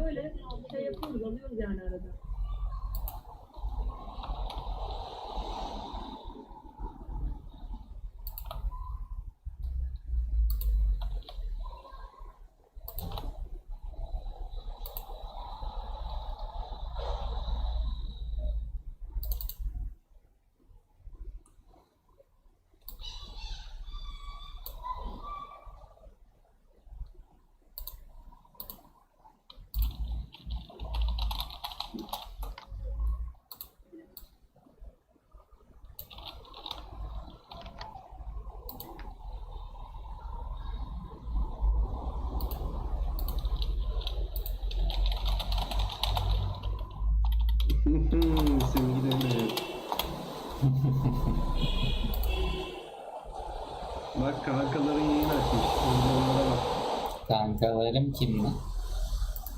Öyle şey yapıyoruz, alıyoruz yani arada. Sevgilim. Bak kankaların yayın açmış. Onlara bak. Kankalarım kimdi?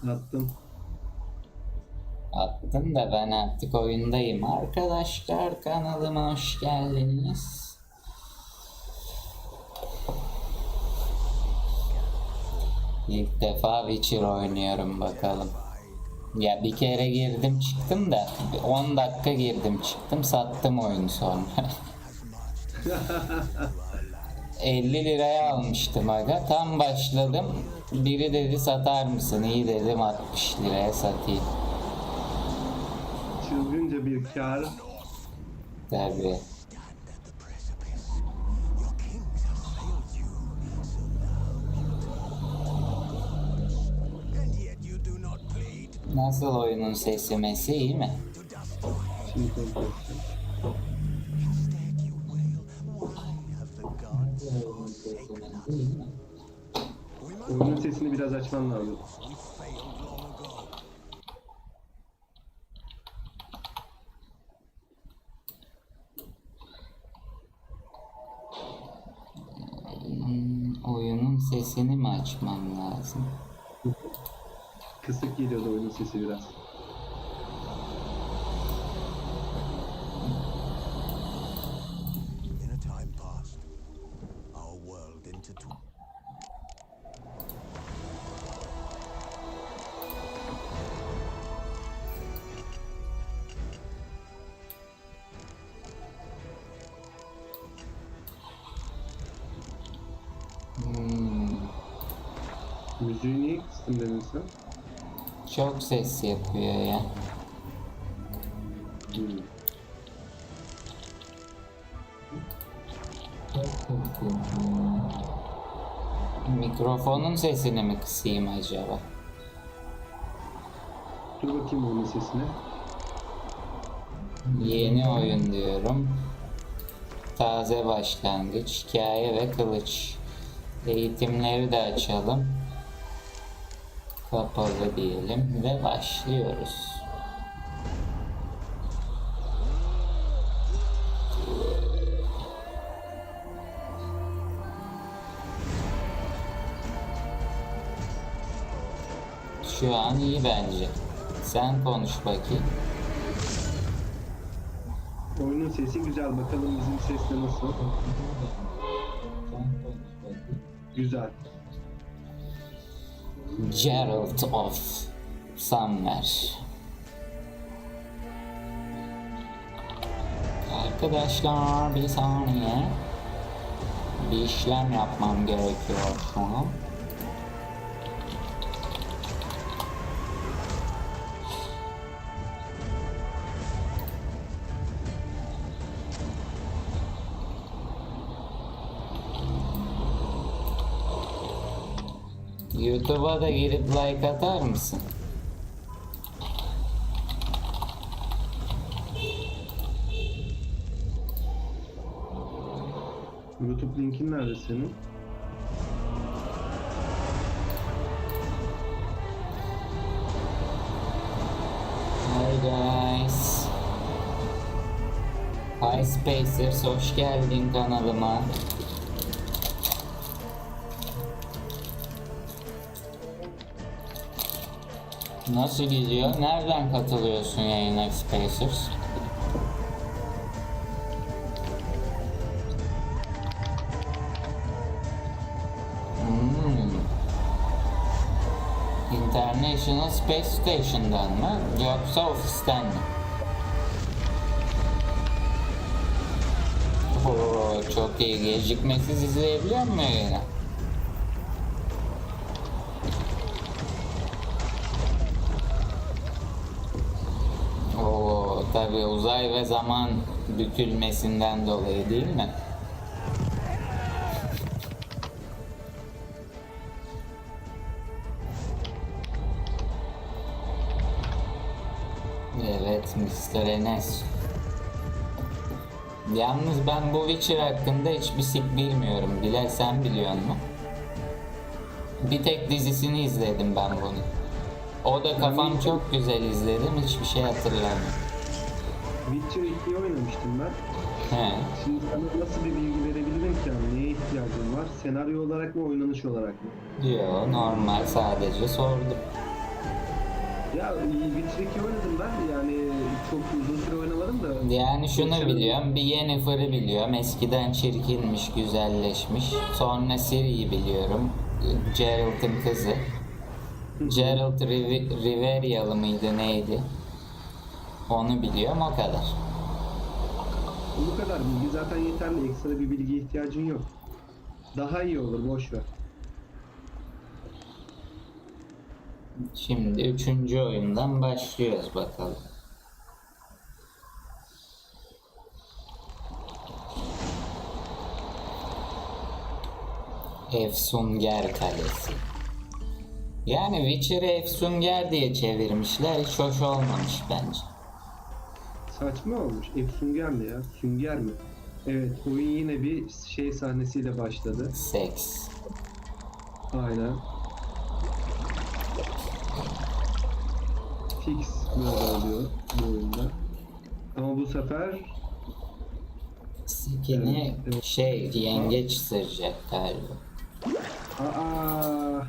Attım. Attın da ben artık oyundayım. Arkadaşlar kanalıma hoş geldiniz. İlk defa Witcher oynuyorum bakalım. Ya bir kere girdim çıktım da 10 dakika girdim çıktım sattım oyunu sonra. 50 liraya almıştım aga, tam başladım. Biri dedi satar mısın? İyi dedim, 60 liraya satayım. Çılgınca bir kar. Tabii. Nasıl oyunun sesi mesi iyi mi? Şimdi kontrol edeceğim. Oyunun sesini biraz açman lazım. Oyunun sesini mi açmam lazım? Kısık geliyordu oyunun sesi biraz. In a time past, our world intertwined. Müziği niye kıstın dedin sen? Çok ses yapıyor ya. Mikrofonun sesini mi kısayım acaba? Dur bakayım oyunun sesine. Yeni oyun diyorum. Taze başlangıç, hikaye ve kılıç. Eğitimleri de açalım. Kapalı diyelim ve başlıyoruz. Şu an iyi bence. Sen konuş bakayım. Oyunun sesi güzel. Bakalım bizim ses de nasıl? Güzel. Geralt of Summer. Arkadaşlar bir saniye. Bir işlem yapmam gerekiyor şu an. YouTube'a da girip like atar mısın? YouTube linkin nerede senin? Hi guys. Hi Spacers, hoş geldin kanalıma. Nasıl gidiyor? Nereden katılıyorsun yayına Spacers? International Space Station'dan mı yoksa ofisten mi? Oo, çok iyi. Gecikmesiz izleyebiliyor muyum yine? Oo, tabii uzay ve zaman bükülmesinden dolayı değil mi? Evet, Mr. Enes. Yalnız ben bu Witcher hakkında hiçbir sik bilmiyorum. Bilal, sen biliyor musun? Bir tek dizisini izledim ben bunu. O da kafam çok güzel izledim. Hiçbir şey hatırlamıyorum. Witcher 2'yi oynamıştım ben. He. Şimdi sana nasıl bir bilgi verebilirim ki yani? Neye ihtiyacım var? Senaryo olarak mı, oynanış olarak mı? Yo, normal, sadece sordum. Ya Witcher 2 oynadım ben. Yani çok uzun süre oynamadım da. Yani şunu Witcher'ın- biliyorum, bir Yennefer'ı biliyorum. Eskiden çirkinmiş, güzelleşmiş. Sonra Ciri'yi biliyorum. Geralt'ın kızı. Geralt Riverialı mıydı neydi? Onu biliyorum, o kadar. Bu kadar bilgi zaten yeterli. Ekstra bir bilgiye ihtiyacın yok. Daha iyi olur, boş ver. Şimdi 3. oyundan başlıyoruz bakalım. Efsunger Kalesi. Yani Witcher'ı Efsunger diye çevirmişler. Hiç hoş olmamış bence. Saçma olmuş. Sünger mi ya? Sünger mi? Evet, oyun yine bir şey sahnesiyle başladı. Seks. Aynen. Fix böyle oluyor bu oyunda. Ama bu sefer Sikini Evet. şey yengeç ısıracak galiba. aa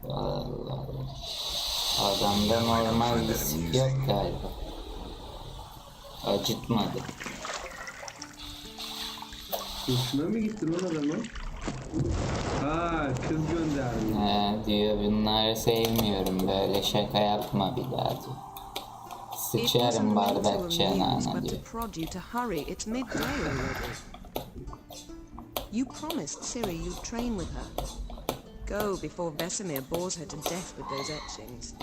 Allah Allah. Adamda normal bir sik yok galiba. Acıtmadı. hoşuna mı gitti lan adamı? Kız göndermiş. He, diyor bunları sevmiyorum, böyle şaka yapma bir daha diyor. It Sıçarım wasn't meant to bardak amuse, çanağına but to diyor. prod you to hurry. It's midday already. You promised Ciri you'd train with her. Go before Vesemir bores her to death with those etchings.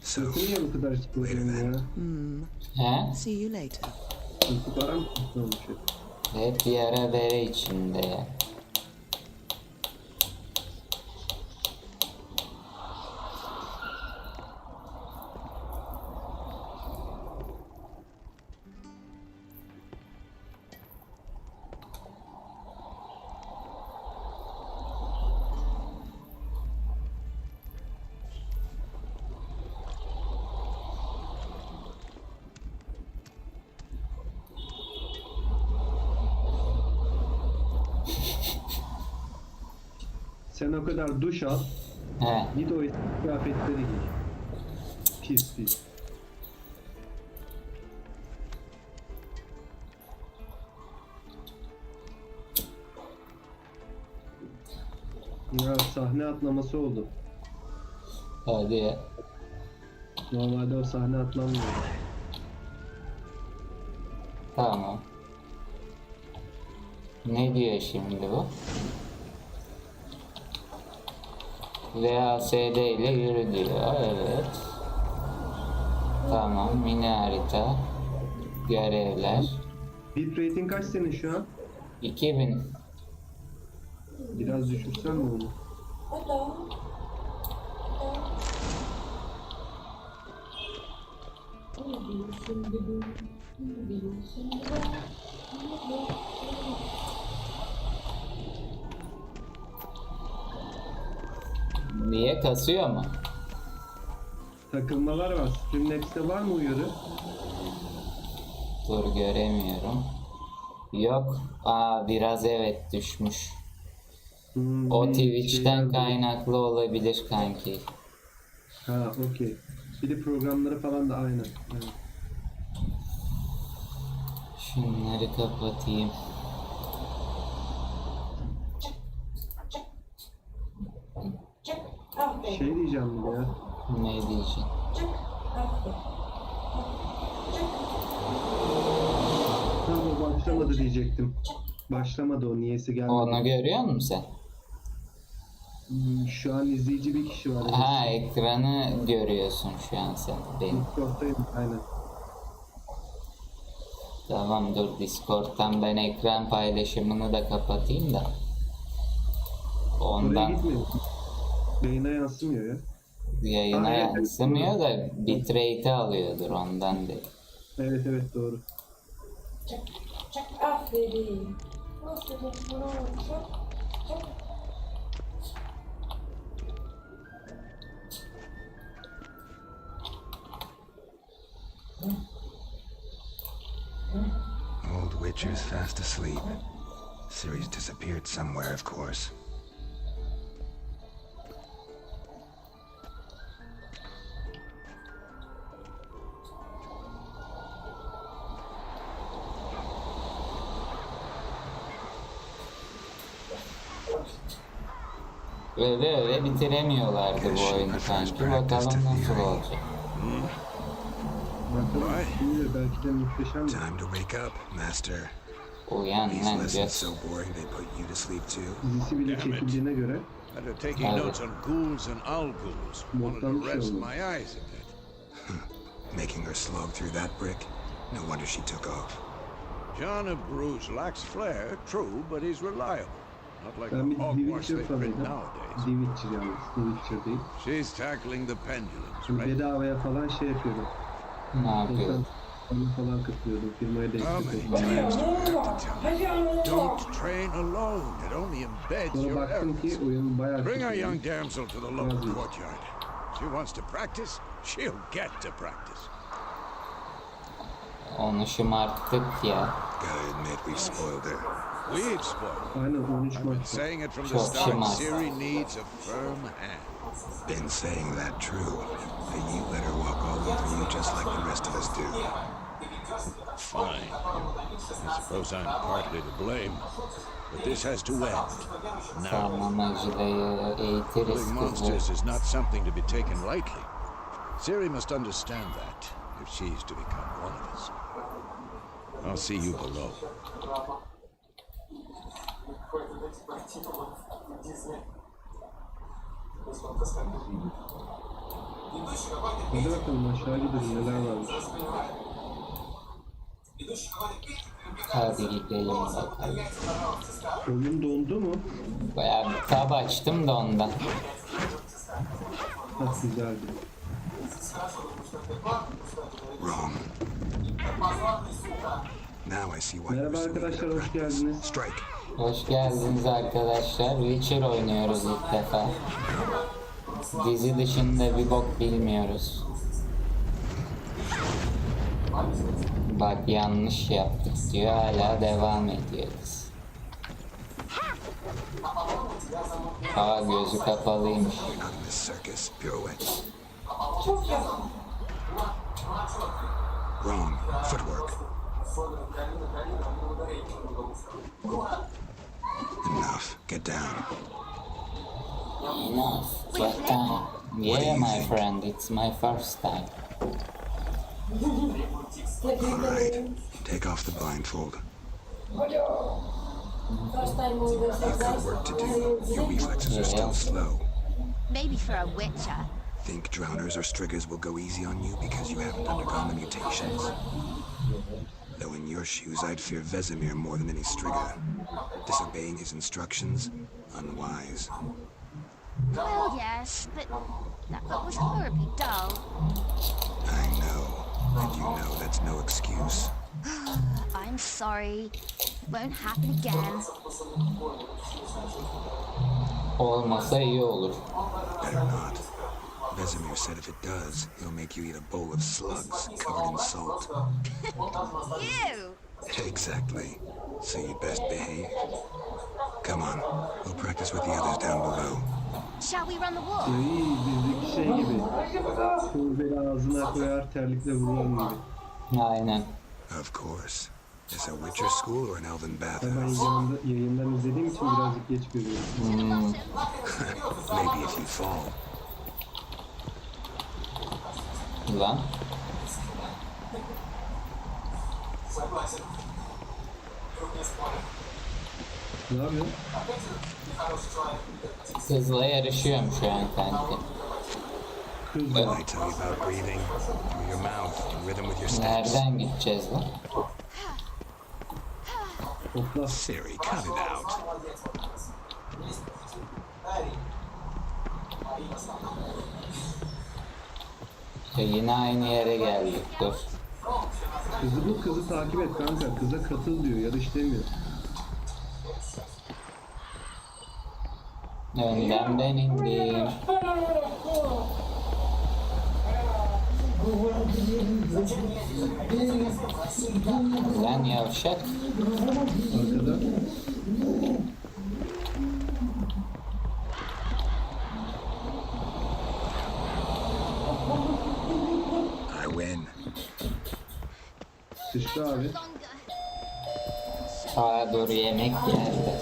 Sırtı niye bu kadar çıkıyor ya? He? See you later. Sırtı para mı tutmamış? Hep yara bere içinde ya. Sen o kadar duş al, He. git o eski kıyafetleri giy. Pis pis. Ya sahne atlaması oldu. Hadi ya. Normalde o sahne atlanmıyor. Tamam. Ne diyor şimdi bu? VASD ile yürü diyor. Evet. Tamam. Mini harita. Görevler. Bitrate'in kaç senin şu an? 2000. Biraz düşürsen mi onu? Niye kasıyor mu? Takılmalar var. Streamlabs'te var mı uyarı? Dur, göremiyorum. Yok. Biraz evet düşmüş. O Bir Twitch'ten şeyler- kaynaklı olabilir kanki. Ha okey. Bir de programları falan da aynı. Evet. Şunları kapatayım. Şey diyeceğim bir ya. Ne diyeceğim? Tam o başlamadı diyecektim. Başlamadı o, niyesi gelmedi. Onu görüyor musun sen? Şu an izleyici bir kişi var. Ha, ekranı görüyorsun şu an sen. Benim. Discord'dayım aynen. Tamam, dur, Discord'dan ben ekran paylaşımını da kapatayım da. Oraya Ondan gitmiyor. Beyine yansımıyor ya. yayına Ha, evet, yansımıyor da bitrate'i alıyordur ondan değil. Evet evet doğru. Aferin. Aferin. Bravo. Old Witcher's fast asleep. Ciri's disappeared somewhere, of course. Öyle bitiremiyorlardı bu oyunu sanki. Bakalım nasıl olacak. Bakalım şimdi belki de muhteşem bir Time to wake up, Master. Uyan These lan, lessons göz. so boring they put you to sleep too. dizisi bile çekildiğine göre After taking Evet. notes on ghouls and owlghouls, wanted Moddan to bir şey rest oldu. my eyes a bit. Making her slog through that brick? No wonder she took off. John of Bruges lacks flair, true, but he's reliable. Not like ben the bir hogwash Witcher they print fanıydım. nowadays. Witcher yalnız, Witcher değil. She's tackling the pendulums, Şimdi right? bedavaya falan şey yapıyordum. Ne yapıyor? Onu falan kıtlıyordum. Firmaya How destek many olsun. times do I have to tell you? Don't train alone. It only embeds Sonra your baktım ki errors. oyun bayağı Bring our kötü. young damsel to the local Vazgeç. courtyard. She wants to practice, she'll get to practice. Onu şımarttık ya. Gotta admit, we've spoiled her. We've spoiled her. Aynen 13 I've been maç. saying it from the Çok start. şımarık. Ciri needs a firm hand. Been saying that true. That you let her walk all over you just like the rest of us do. Fine. I suppose I'm partly to blame. But this has to end. Now, Tamam, acılayı eğitiriz killing kızı. monsters is not something to be taken lightly. Ciri must understand that if she's to become one of us. I'll see you below. Hadi bakalım aşağı gidelim, neler varmış. Hadi gidelim bakalım. Oyun dondu mu? Bayağı bir tab açtım da ondan. Nasıl güzeldi. Wrong. Now I see why you Merhaba were so eager arkadaşlar, to hoş practice. geldiniz. Strike. Hoş geldiniz arkadaşlar. Witcher oynuyoruz ilk defa. Dizi dışında bir bok bilmiyoruz. Bak, yanlış yaptık diyor, hala devam ediyoruz. Aa, gözü kapalıymış. Not in this circus. Pirouette. Wrong. Footwork. Enough. Get down. Enough. What time? Yeah, my friend, it's my first time. All right. Take off the blindfold. You've got work to do. Your reflexes are still slow. Maybe for a witcher. Think drowners or striggers will go easy on you because you haven't undergone the mutations? Though in your shoes, I'd fear Vesemir more than any strigger. Disobeying his instructions, unwise. Well, yes, but that was horribly dull. I know, and you know that's no excuse. I'm sorry. Won't happen again. Olmasa iyi olur. Better not. Vesemir said if it does, he'll make you eat a bowl of slugs covered in salt. Ew! Exactly. So you'd best behave. Come on, we'll practice with the others down below. Shall we run the wall? İyi, bizdeki şey gibi. Pulveri ağzına koyar, terlikle vurur gibi. Aynen. Of course. Is a Witcher school or an elven Ben bathhouse? yayından izlediğim için birazcık geç görüyorum. Maybe if you fall. Lan. Ne yapıyorsun? Kızla yarışıyorum şu an kanki. Kız I da. tell you about breathing through your mouth in rhythm with your steps. Nereden gideceğiz lan? Hopla. Siri, cut it out. Yine aynı yere geldik. Dur. Kızı takip et kanka. Kıza katıl diyor, yarış demiyor. Önden ben indim. Lan yavşak. Arkada. I win. Sıçtı abi. Sağa doğru yemek geldi.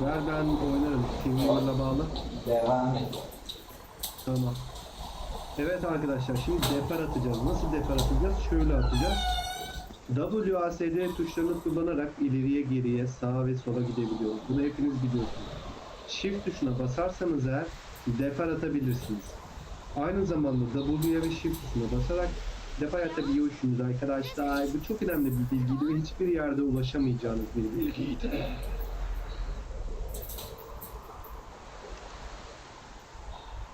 Ver ben oynarım. TV'yle bağlı. Devam et. Tamam. Evet arkadaşlar, şimdi depar atacağız. Nasıl depar atacağız? Şöyle atacağız. WASD tuşlarını kullanarak ileriye geriye sağa ve sola gidebiliyoruz. Bunu hepiniz biliyorsunuz. Shift tuşuna basarsanız eğer depar atabilirsiniz. Aynı zamanda W'ye ve Shift tuşuna basarak depar atabiliyorsunuz arkadaşlar. Bu çok önemli bir bilgiydi ve hiçbir yerde ulaşamayacağınız bir bilgiydi.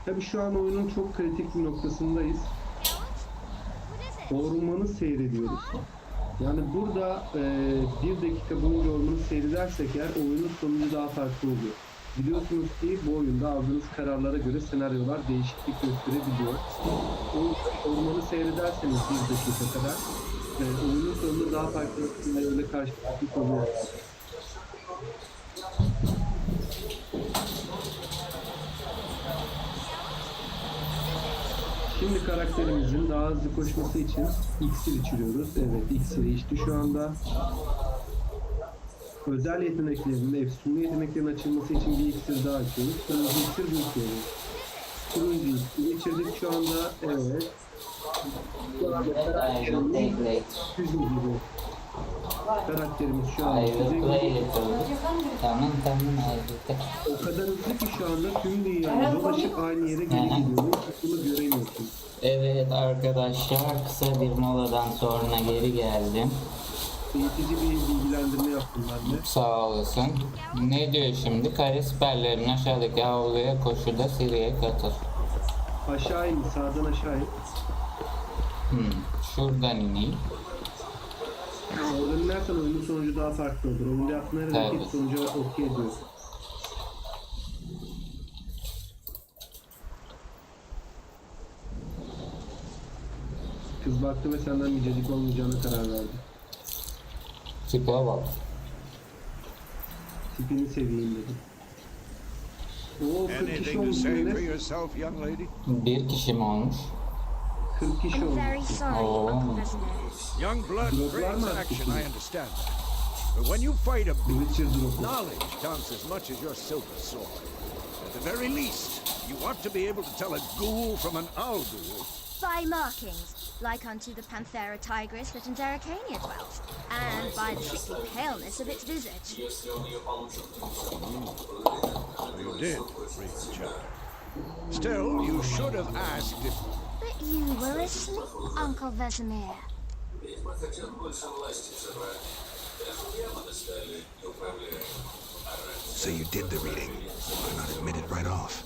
Tabi şu an oyunun çok kritik bir noktasındayız. Ormanı seyrediyoruz. Yani burada 1 dakika boyunca ormanı seyredersek eğer oyunun sonucu daha farklı oluyor. Biliyorsunuz ki bu oyunda aldığınız kararlara göre senaryolar değişiklik gösterebiliyor. Ormanı seyrederseniz 1 dakika kadar oyunun sonunda daha farklı senaryoyla karşılaşmış oluyor. Şimdi karakterimizin daha hızlı koşması için iksir içiriyoruz. Evet, iksiri içti şu anda. Özel yeteneklerin, efsunlu yeteneklerin açılması için bir iksir daha açıyoruz. Turuncu iksir buluyoruz. Turuncu iksir içirdik şu anda. Evet. Şu anda hüzün gibi. Karakterimiz şu anda I will hüzün play gibi. little. Tamam hadi. O kadar hızlı ki şu anda tüm dünyayı dolaşıp aynı yere geri gidiyoruz. Bunu göremiyorsunuz. Evet arkadaşlar, kısa bir moladan sonra geri geldim. Eğitici bir bilgilendirme yaptım ben de. Sağ olasın. Ne diyor şimdi? Kare siperlerin aşağıdaki havluya koşuda Siri'ye katıl. Aşağı in, sağdan aşağı in. Şuradan ineyim. Oradan inersen oyunun sonucu daha farklı olur. Oyunda yaptığın her hareket Tabii. sonucu okey ediyor. Kız baktı ve senden bir cacık olmayacağına karar verdi. Tipe bak. Tipini seveyim dedi. Oo 40 kişi Anything to olmuş say for Enes. yourself, young lady? Bir kişi mi olmuş? 40 kişi I'm very olmuş. sorry, Oh. Uncle Vesemir. Young blood Droplar craves mı action, atmışsın? I understand that. But when you fight a beast, Witcher drop'u. knowledge counts as much as your silver sword. At the very least, you want to be able to tell a ghoul from an owl ghoul. By markings, like unto the Panthera tigris that in Derricania dwells, and by the sickly paleness of its visage. You did read the chapter. Still, you should have asked if... But you were asleep, Uncle Vesemir. So you did the reading. Why not admit it right off?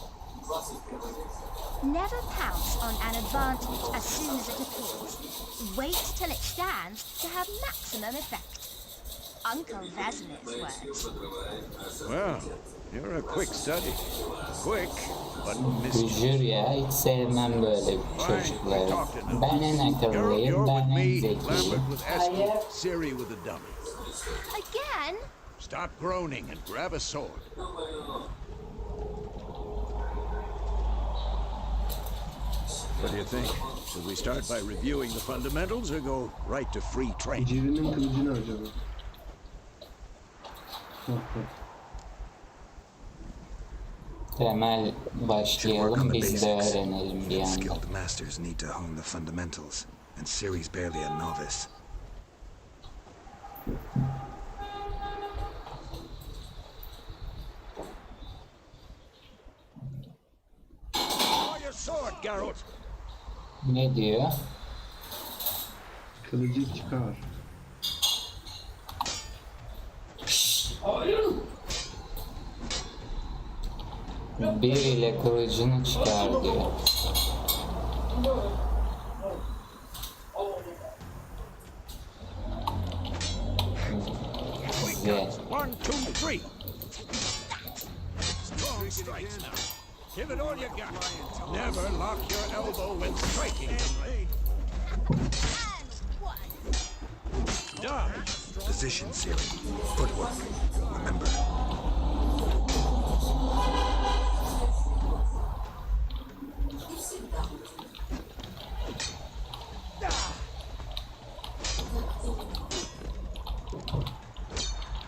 Never pounce on an advantage as soon as it appears. Wait till it stands to have maximum effect. Uncle Vesemir's words. Well, you're a quick study. Quick, but mischievous. Bücür ya, hiç sevmem böyle çocukları. Ben en akıllıyım, You're ben with en me, zekiyim. Lambert with Eskel, Siri with a dummy. Again? Stop groaning and grab a sword. What do you think? Should we start by reviewing the fundamentals or go right to free trade? Civinin kılıcını acaba. Bak bak. Temel Should work on başlayalım, the biz de basics. öğrenelim bir Even yandan. skilled masters need to hone the fundamentals, and Ciri's barely a novice. Draw your sword, Geralt. Ne diyor? Kılıcı çıkar. Bir ile kılıcını çıkar diyor. Güzel. 1, 2, 3. Strong strikes now. Give it all you got. Never lock your elbow when striking. Done. Position, Ciri. Footwork. Remember.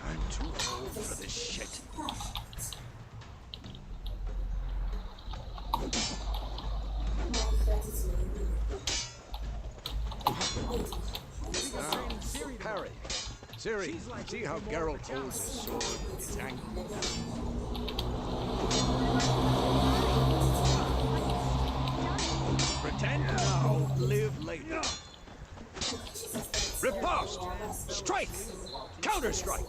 I'm too old for this shit. Now, parry. Ciri, see how Geralt holds his sword with his ankle? Pretend now, live later. Riposte! Strike! Counter-strike!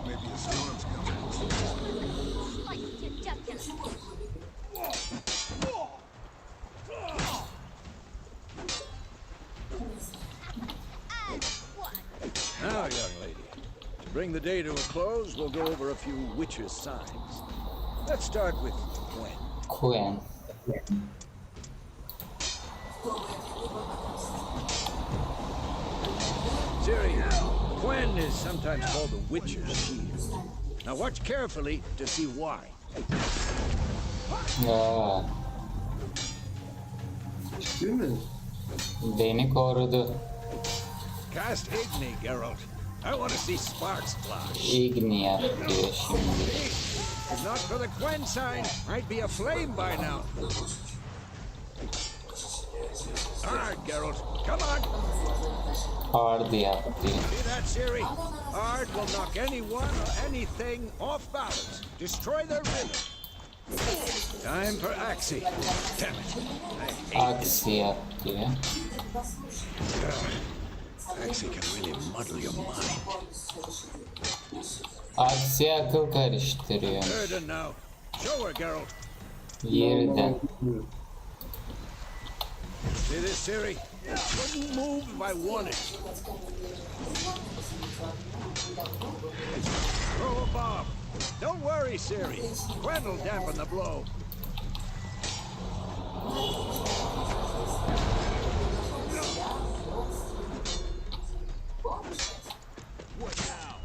Maybe a storm's coming. Like your jugular. And one. Now, young lady, to bring the day to a close, we'll go over a few witches' signs. Let's start with Gwen. Quen. Ciri, Gwen is sometimes called the Witcher's Shield. Now watch carefully to see why. Aa, Değil mi? beni korudu. Cast Igni, Geralt. I want to see sparks fly. Igni yap diyor şimdi. If not for the Gwen sign, I'd be aflame by now. Hard, Geralt. Come on. Hard yap diyor. See that, Ciri? Hard will knock anyone or anything off balance. Destroy their rhythm. Time for Axie. Damn it. I hate this. Aksi yap diyor. Axie can really muddle your mind. Aksi akıl karıştırıyor. Burden now. Show her, Geralt. Yerden. See this, Ciri? Wouldn't move if I wanted. Throw a bomb. Don't worry, Ciri. Gwen will dampen the blow. What now?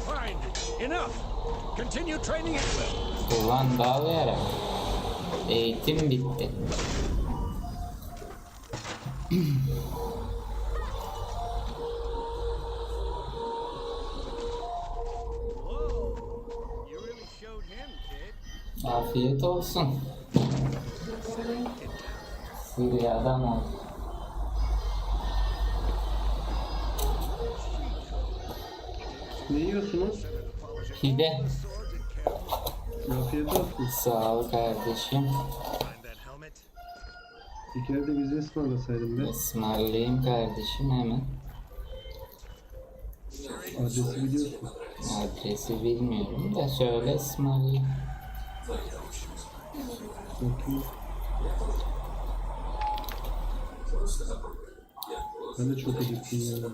Fine. Enough. Continue training at will. Kullan bağlayarak. Eğitim bitti. You really showed him, kid. Afiyet olsun. Siri adam ol. Ne yiyorsunuz? Pide. Afiyet olsun. Sağ ol kardeşim. Find that helmet? Bir kere de bize ısmarlasaydın be. Ismarlayayım kardeşim hemen. Adresi biliyorsun. Adresi bilmiyorum da söyle ısmarlayayım. Bakayım. Ben de çok acıktım ya.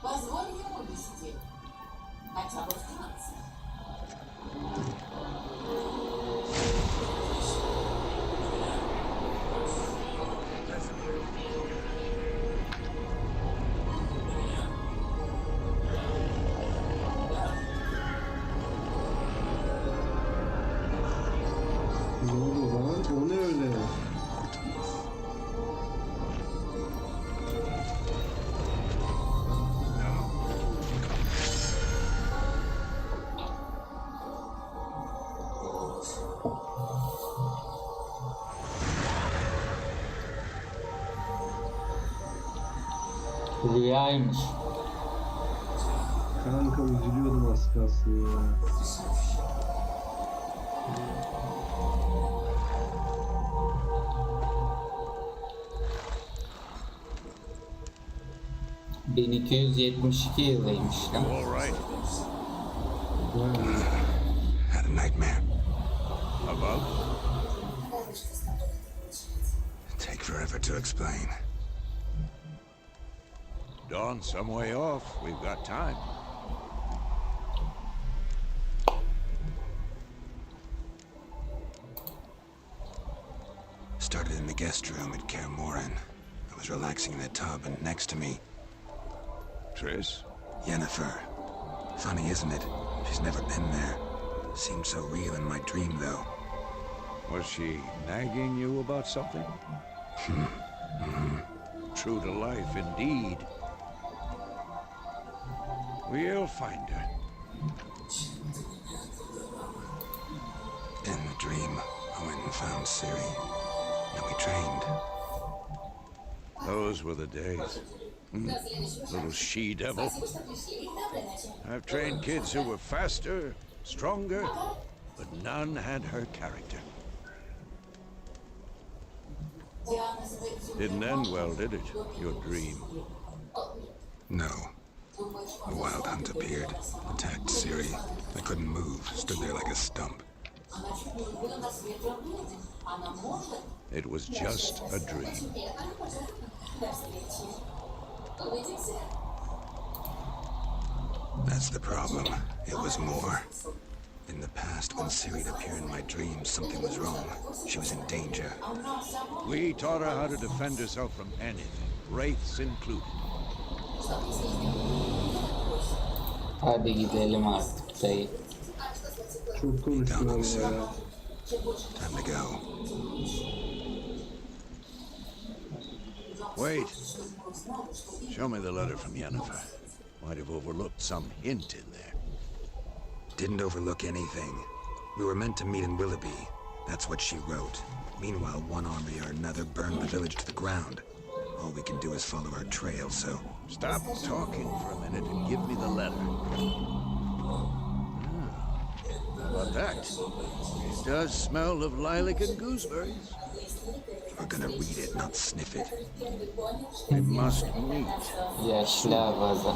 Позволь ему вести. Хотя бы вкратце. Ne oldu lan? O ne öyle? Rüyaymış. Kanka üzülüyordum az kalsın ya. ...1272 yılıymış lan. All right. Vay. Had a nightmare. About? Take forever to explain. Dawn some way off. We've got time. Started in the guest room at Kaer Morhen. I was relaxing in the tub, and next to me, Triss? Yennefer. Funny, isn't it? She's never been there. Seemed so real in my dream, though. Was she nagging you about something? True to life, indeed. We'll find her. In the dream, I went and found Ciri. And we trained. Those were the days. Little she-devil. I've trained kids who were faster, stronger, but none had her character. Didn't end well, did it? Your dream. No. A wild hunt appeared, attacked Ciri. I couldn't move, stood there like a stump. It was just a dream. That's the problem. It was more. In the past, when Ciri'd appear in my dreams, something was wrong. She was in danger. We taught her how to defend herself from anything, wraiths included. Hadi gidelim artık dayı. Çok konuşuyorlar ya. Time to go. Wait. Show me the letter from Yennefer. Might have overlooked some hint in there. Didn't overlook anything. We were meant to meet in Willoughby. That's what she wrote. Meanwhile, one army or another burned the village to the ground. All we can do is follow our trail, so... Stop talking for a minute and give me the letter. How about that? It does smell of lilac and gooseberries. We're gonna read it, not sniff it. We must meet. Yaşlı avaza.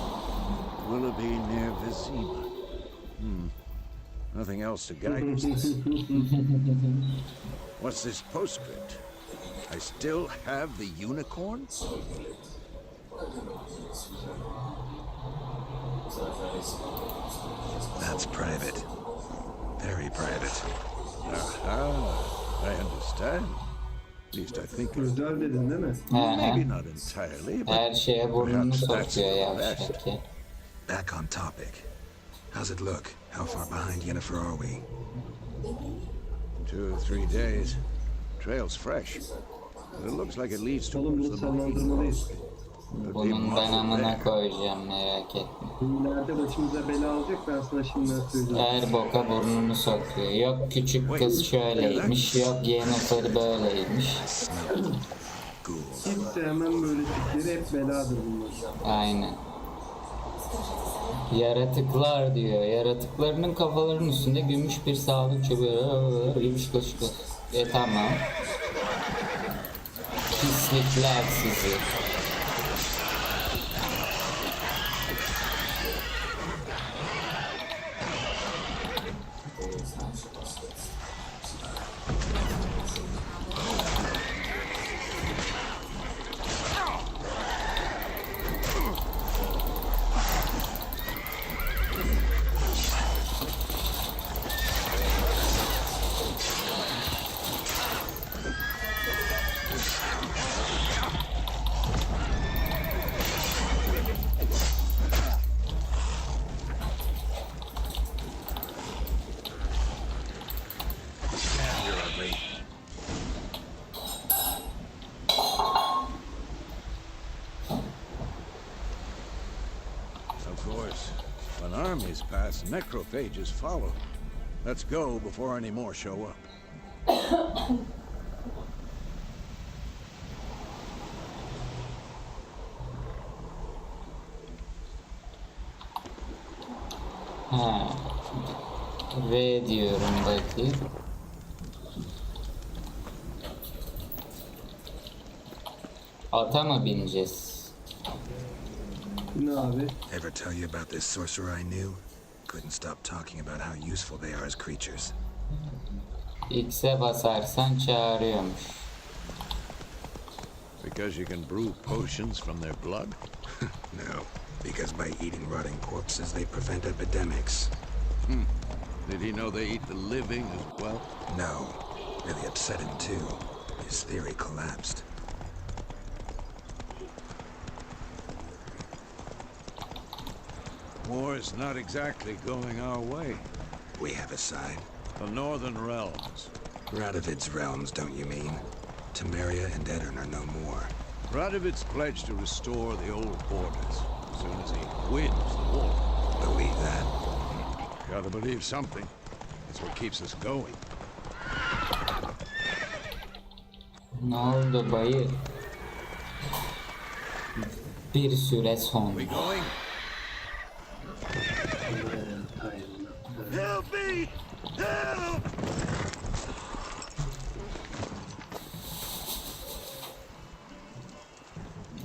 Willoughby near Vizima. Nothing else to guide us. What's this postscript? I still have the unicorn? That's private. Very private. Aha, I understand. At least I think so. Özel dedin değil mi? Maybe not entirely, but Her şeye burnunu perhaps that's sokuyor the yavşak best. ya. Back on topic. How's it look? How far behind Yennefer are we? 2 or 3 days. Trail's fresh. But it looks like it leads Oğlum bunu towards the marine. sallandırmalıyız. Bunun ben amına koyacağım, merak etme. İleride başımıza bela alacak, ben sana şimdiden söyleyeyim. Her boka burnunu sokuyor. Yok küçük kız şöyleymiş, yok Yennefer böyleymiş. Ghouls. Hiç sevmem böyle tipleri, hep beladır bunlar. Aynen. Yaratıklar diyor. Yaratıklarının kafalarının üstünde gümüş bir sağlık çubuğu. Gümüş kılıçlı. Tamam. Pislikler sizi. Of course, when armies pass, necrophages follow. Let's go before any more show up. Ha. V diyorum bakayım. Ata mı bineceğiz? Ne abi? Ever tell you about this sorcerer I knew? Couldn't stop talking about how useful they are as creatures. X'e basarsan çağırıyormuş. Because you can brew potions from their blood? No, because by eating rotting corpses, they prevent epidemics. Did he know they eat the living as well? No, really upset him too. His theory collapsed. War is not exactly going our way. We have a side. The Northern Realms. Radovid's realms, don't you mean? Temeria and Edirn are no more. Radovid's pledged to restore the old borders as soon as he wins the war. Believe that? Gotta believe something. That's what keeps us going. Ne oldu bayı? Bir süre sonra. We going? Help me! Help!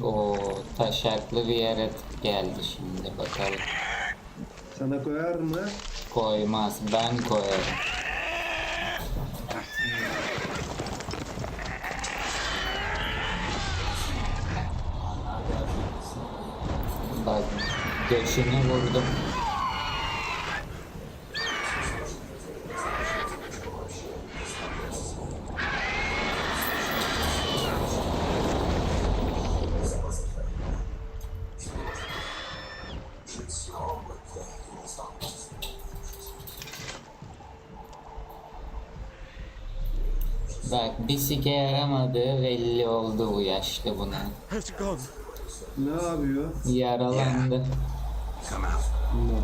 O taşaklı bir yere geldi şimdi bakalım. Sana koyar mı? Koymaz, ben koyarım. Bak, göğsünü vurdum. Bak, bir sike yaramadığı belli oldu bu yaşlı buna. Has gone. Ne yapıyor? Yaralandı. Come out. No.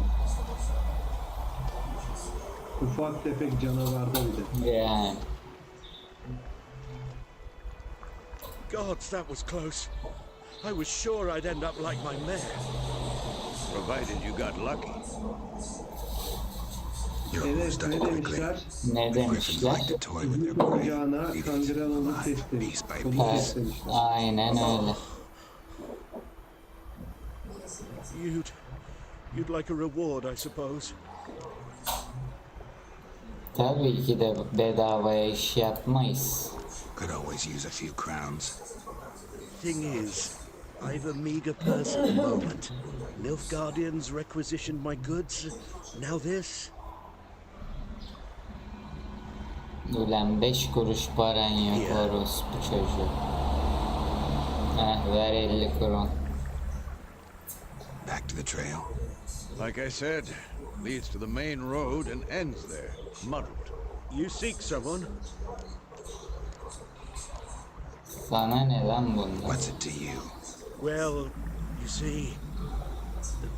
Ufak tefek canavarda bir de. Yani. Gods, that was close. I was sure I'd end up like my mare. Provided you got lucky. Your Evet, move's done ne quickly. demişler? Ne The griffins demişler? like to toy with their prey, Kucağına leaving it kandıran onu alive, teslim. piece by Onu piece. Evet, teslemişler. aynen öyle. You'd like a reward, I suppose. Tabii ki de bedavaya iş yapmayız. Could always use a few crowns. Thing is, I've a meager purse at the moment. Nilfgaardians requisitioned my goods. Now this. Ulan 5 kuruş paran yok orospu çocuğu. Ver 50 kron. Back to the trail. Like I said, leads to the main road and ends there, muddled. You seek someone? Sana ne lan bunlar? What's it to you? Well, you see,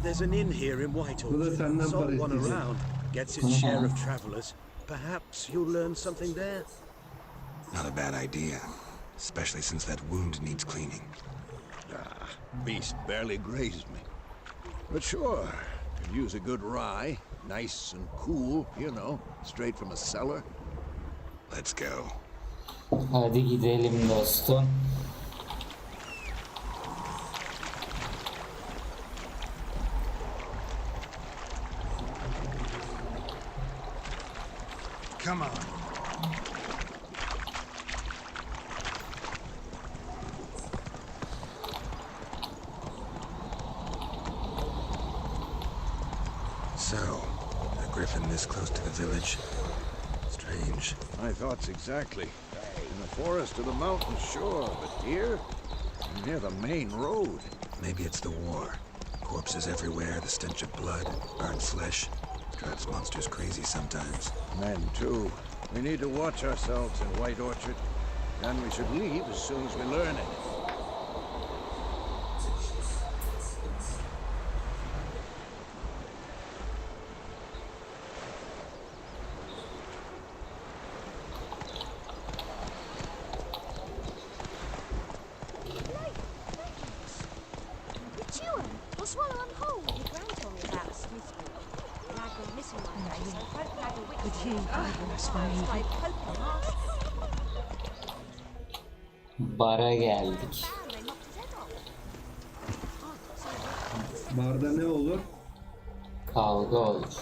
there's an inn here in Bu da Whitehall. senden para Someone isteyecek. around gets its share of travelers. Perhaps you'll learn something there. Not a bad idea. Especially since that wound needs cleaning. Beast barely grazed me. But sure, could use a good rye. Nice and cool, you know, straight from a cellar. Let's go. Hadi gidelim dostum. Come on. So, a griffin this close to the village? Strange. My thoughts exactly. In the forest or the mountain, sure, but here? Near the main road. Maybe it's the war. Corpses everywhere, the stench of blood, burnt flesh. Drives monsters crazy sometimes. Men, too. We need to watch ourselves in White Orchard. And we should leave as soon as we learn it. Or swallow 'em whole. Your gran told me about a smith boy. The lad went missing one day, so folk had a witch. Could you started poking us. Bara geldik. They knocked his head off. Barda ne olur? Kavga olur.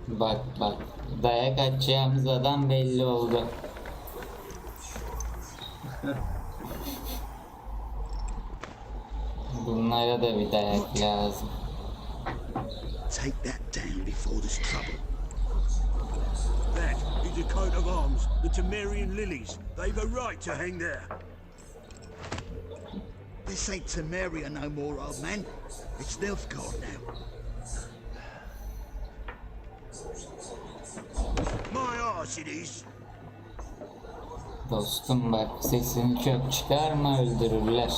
Bak bak. Dayak atacağımız adam belli oldu. Bunlara da bir dayak lazım. Take that down before there's trouble. That is a coat of arms, the Temerian lilies. They've a right to hang there. This ain't Temeria no more, old man. It's Nilfgaard now. My arse it is. Dostum bak, sesini çok çıkarma, öldürürler.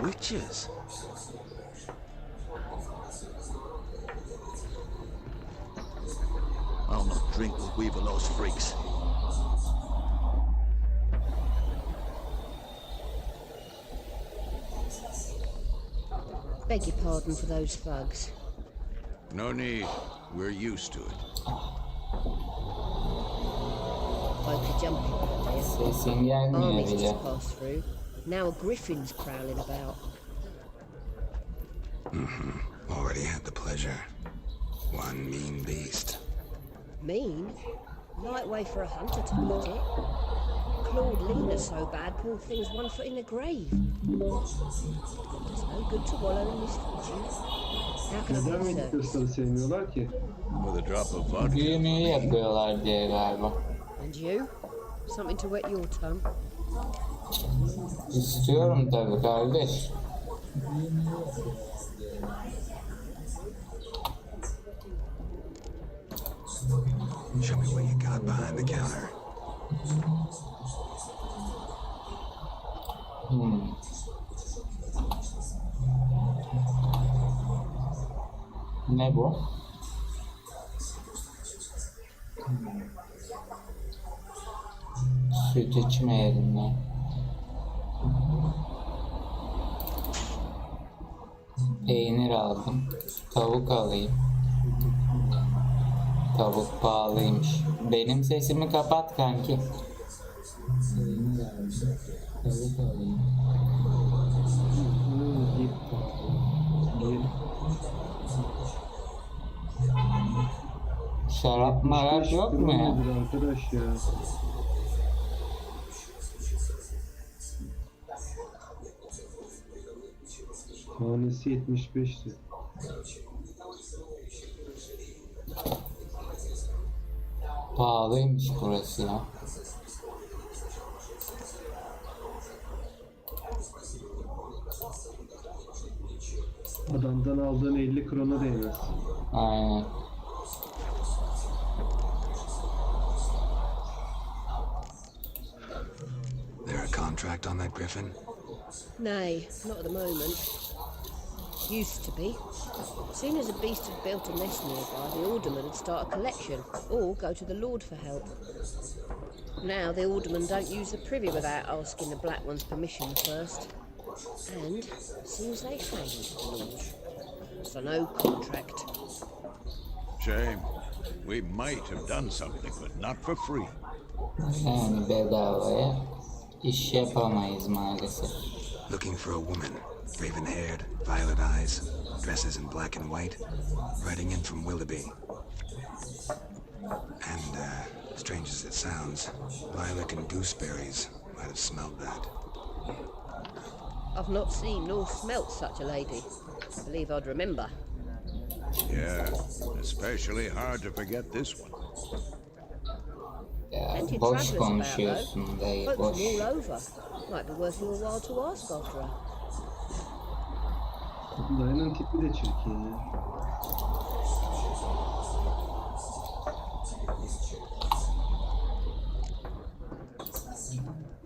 Witches? I'll not drink with Weaverlost freaks. Beg your pardon for those thugs. No need. We're used to it. Folk are jumping out there. Sesin gelmiyor Armies bile. just passed through. Now a griffin's prowling about. Already had the pleasure. One mean beast. Mean? Light way for a hunter to put it. Clawed Lena so bad, poor thing's 1 foot in the grave. It's no good to wallow in misfortune. How can I Neden be Midgard'ları sevmiyorlar ki? With a drop of vodka. Büyümeyi yapıyorlar diye galiba. And you? Something to wet your tongue? İstiyorum tabii kardeş. Show me what you got behind the counter. Ne bu? Süt içmeyelim ya. Peynir aldım. Tavuk alayım. Tavuk pahalıymış. Benim sesimi kapat kanki. Peynir aldım. Tavuk alayım. Şarap marak yok mu ya? Arkadaş ya. Tanesi 75'ti. Pahalıymış burası ya. Adamdan aldığın 50 krona değmez. Aynen. There a contract on that griffin? Nay, not at the moment. Used to be. Soon as a beast had built a nest nearby, the alderman would start a collection, or go to the lord for help. Now the aldermen don't use the privy without asking the black one's permission first. And seems they hanged the lord. So no contract. Shame. We might have done something, but not for free. Yani bedavaya. İş yapamayız maalesef. Looking for a woman, raven-haired, violet eyes, dresses in black and white, writing in from Willoughby. And, strange as it sounds, lilac and gooseberries might have smelled that. I've not seen nor smelt such a lady. I believe I'd remember. Yeah, especially hard to forget this one. Ya Plenty of boş travellers about konuşuyorsun though. dayı, Folks boş. from all over. Might be worth your while to ask after her. Dayının tipi de çirkin ya.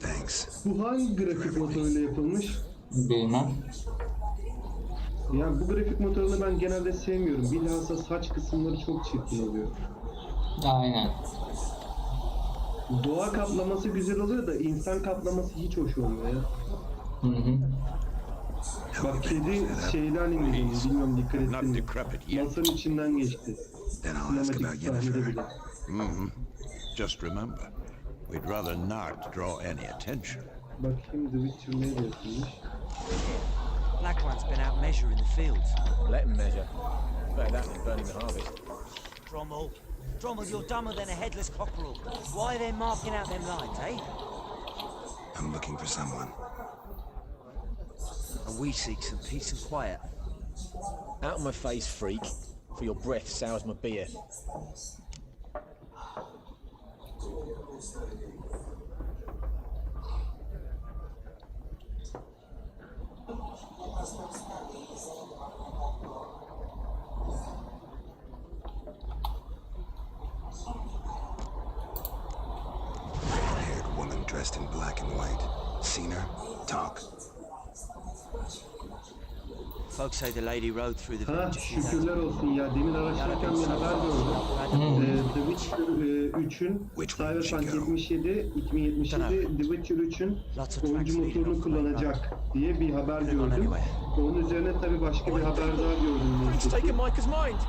Thanks. Bu hangi grafik motoruyla yapılmış? Bilmem. Ya bu grafik motorunu ben genelde sevmiyorum. Bilhassa saç kısımları çok çirkin oluyor. Aynen. Doğa kaplaması güzel oluyor da insan kaplaması hiç hoş olmuyor ya. Hı hı. Bak kedi şeyden indirdim, bilmiyorum dikkat Not ettin mi? decrepit yet. Masanın içinden geçti. Then I'll ask Sinematik about sahnede Yennefer. bile. Just remember, we'd rather not draw any attention. Bakayım The Witcher ne yapılmış. Black One's been out measuring the fields. Let him measure. Better that than burning the harvest. Drommel. Drommel, you're dumber than a headless cockerel. Why are they marking out them lines, eh? I'm looking for someone. And we seek some peace and quiet. Out of my face, freak. For your breath sours my beer. Red-haired woman dressed in black and white. Seen her? Talk. Folks say the lady rode through the Ha village a few days şükürler ago. olsun ya. Demin araştırırken bir haber gördüm. The Witcher 3'ün Cyberpunk 77, 2077 The Witcher 3'ün oyuncu motorunu kullanacak diye bir haber gördüm. Onun üzerine tabii başka bir haber daha gördüm. It's taken Micah's mind.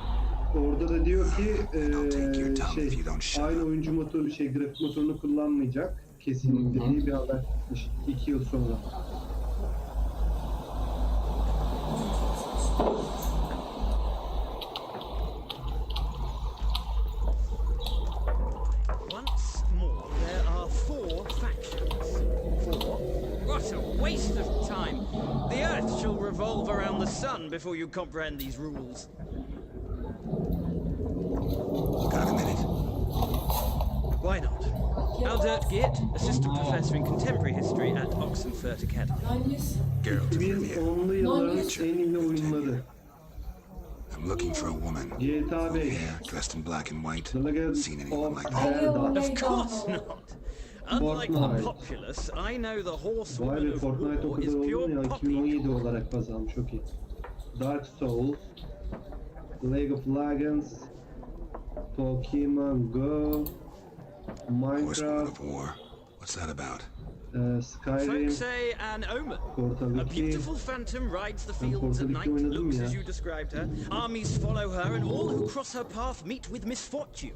Orada da diyor ki aynı oyuncu motoru grafik motorunu kullanmayacak kesinlikle diye bir haber çıkmış 2 yıl sonra. Once more, there are 4 factions. 4? What a waste of time! The Earth shall revolve around the sun before you comprehend these rules. Got a minute? Why not? Aldert Geert, Assistant Professor in Contemporary History at Oxenfurt Academy. Geralt of Rivia. 2010'lu yılların en iyi oyunları. I'm looking for a woman. GTA 5. Hair, dressed in black and white. The Legend Seen anyone of like that? Zelda. Of course not! Unlike the Fortnite. populace, I know the Vay horsewoman be of Fortnite o war is kadar oldu pure mu ya? poppy. 2017 olarak kazanmış çok iyi. Dark Souls. League of Legends. Pokemon Go. Horsewoman Minecraft. of War. What's that about? Skyrim. Folks say an omen. Portal A 2. beautiful phantom rides the fields Portal at 2 night, oynadım looks ya. as you described her. Armies follow her, and all who cross her path meet with misfortune.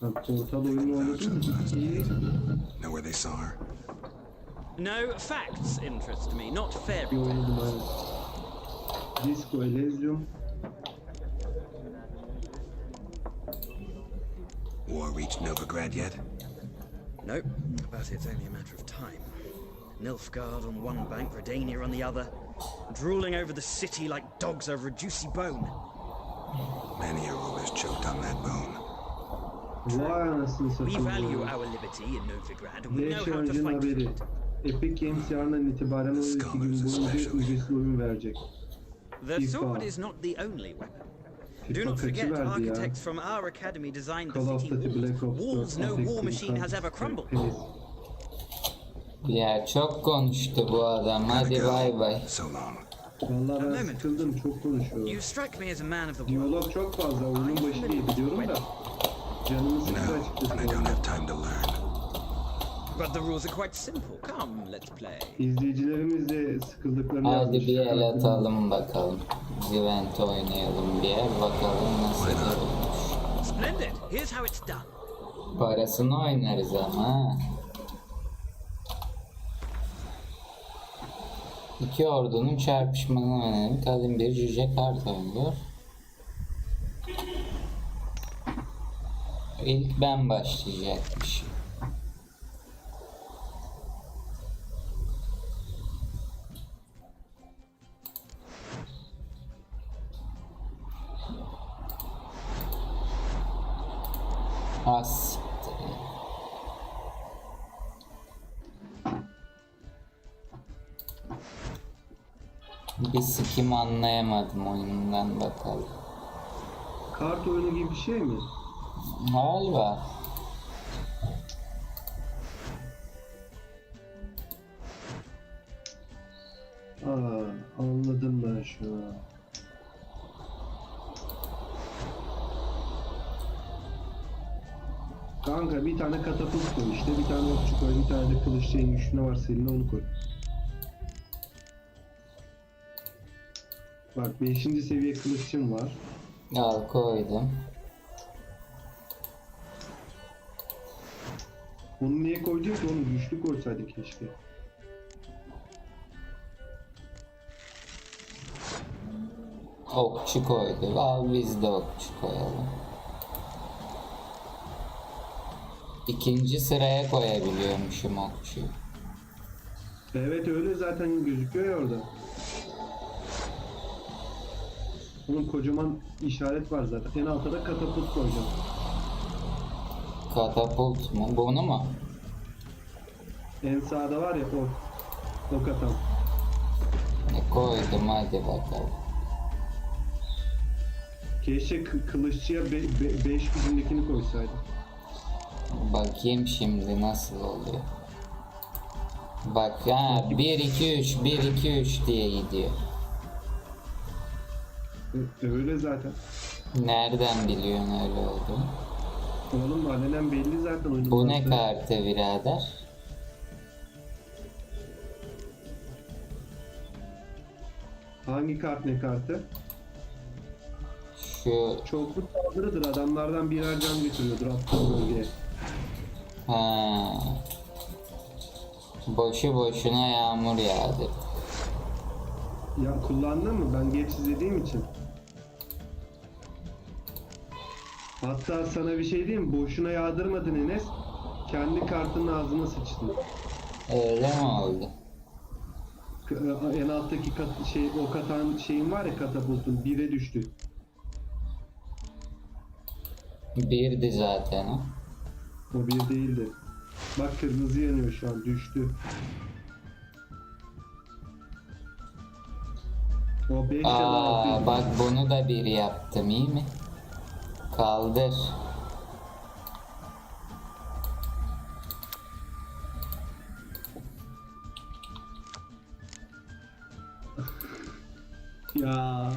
Ha, Portal oyunu oynadın mı? İyi. Know where they saw her? No, facts interest me, not Bir fairy oynadım tales. aynen. Disco Elysium. War reached Novigrad yet? No, but it's only a matter of time. Nilfgaard on one bank, Redania on the other, drooling over the city like dogs over a juicy bone. Many a ruler's choked on that bone. Vay anasını We satayım. value our liberty in Novigrad, and we know Yaşar how to Öncü'nün fight for haberi. it. Epic Games yarından itibaren 12 gün boyunca ücretsiz oyun verecek. The FIFA. sword is not the only weapon. Do FIFA not kaçı forget verdi ya? architects from our academy designed the Call of city Duty Black walls. Ops 4, Walls no Apex war machine has ever Legends, crumbled. PES. Ya çok konuştu bu adam. Hadi bay bay. So long. Vallahi ben sıkıldım, çok konuşuyor. You strike me as a man of the world. Diyalog çok fazla, oyunun başı diye biliyorum da. Canımı sıktı No, and I açıkçası. don't have time to learn. But the rules are quite simple. Come, let's play. İzleyicilerimiz de sıkıldıklarını Hadi yazmışlar. bir el atalım bakalım. Event oynayalım bir yer bakalım nasıl olmuş. Splendid. Here's how it's done. Parasını oynarız ama. Ha. İki ordunun çarpışmanın önemi kadın bir cüce kart oynuyor. İlk ben başlayacakmışım. As. Bir sikim anlayamadım oyundan, bakalım. Kart oyunu gibi bir şey mi? Galiba. Anladım ben şu an. Kanka bir tane katapult koy işte, bir tane okçu koy, bir tane de kılıç şeyin güçlüğüne var senin, onu koy. Bak 5. seviye kılıççım var. Al koydum. Onu niye koydun ki, onu güçlü koysaydık keşke. Okçu koyduk. Al biz de okçu koyalım. İkinci sıraya koyabiliyormuşum okçuyu. Evet öyle zaten gözüküyor ya orada. Onun kocaman işaret var zaten. En altta da katapult koyacağım. Katapult mu? Bunu mu? En sağda var ya o. O katan. Koydum, hadi bakalım. Keşke kılıççıya 5 gücündekini koysaydım. Bakayım şimdi nasıl oluyor. Bak ha, 1 2 3 1 2 3 diye gidiyor. Öyle zaten. Nereden biliyorsun öyle olduğunu? Oğlum alenen belli zaten oyunun. Bu ne kartı birader? Hangi kart ne kartı? Şu Çoklu saldırıdır, adamlardan birer can götürüyordur attığı bölgeye. ha. Boşu boşuna yağmur yağdı. Ya kullandın mı? Ben geç izlediğim için. Hatta sana bir şey diyeyim mi? Boşuna yağdırmadın Enes. Kendi kartının ağzına sıçtın. Öyle mi oldu? En alttaki o katan şeyin var ya, katapultun 1'e düştü. Birdi zaten o. O 1 değildi. Bak kırmızı yanıyor şu an, düştü. O 5 ya da 6. Bak bunu da bir yaptım, iyi mi? Kaldır. Ya.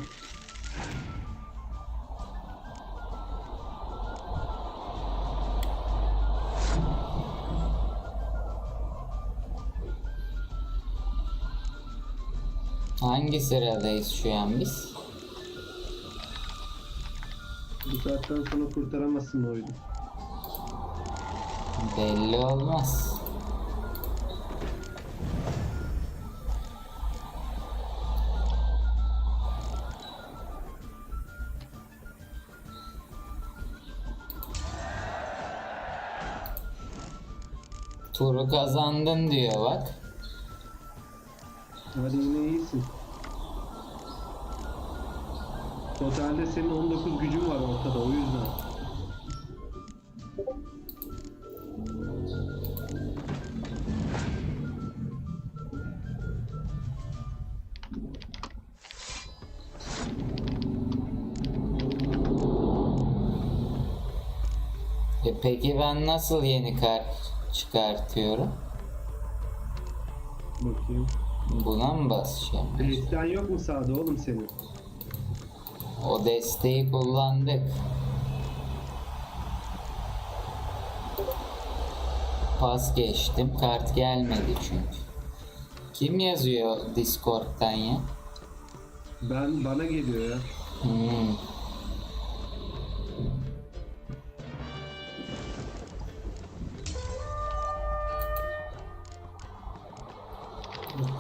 Hangi sıradayız şu an biz? Bu saatten sonra kurtaramazsın o oyunu. Belli olmaz. Turu kazandın diyor bak. Hadi yine iyisin. Totalde senin 19 gücün var ortada, o yüzden. Peki ben nasıl yeni kart çıkartıyorum? Bakayım. Buna mı basacağım? Desten yok mu sağda oğlum senin? O desteği kullandık. Pas geçtim. Kart gelmedi çünkü. Kim yazıyor Discord'dan ya? Bana geliyor ya.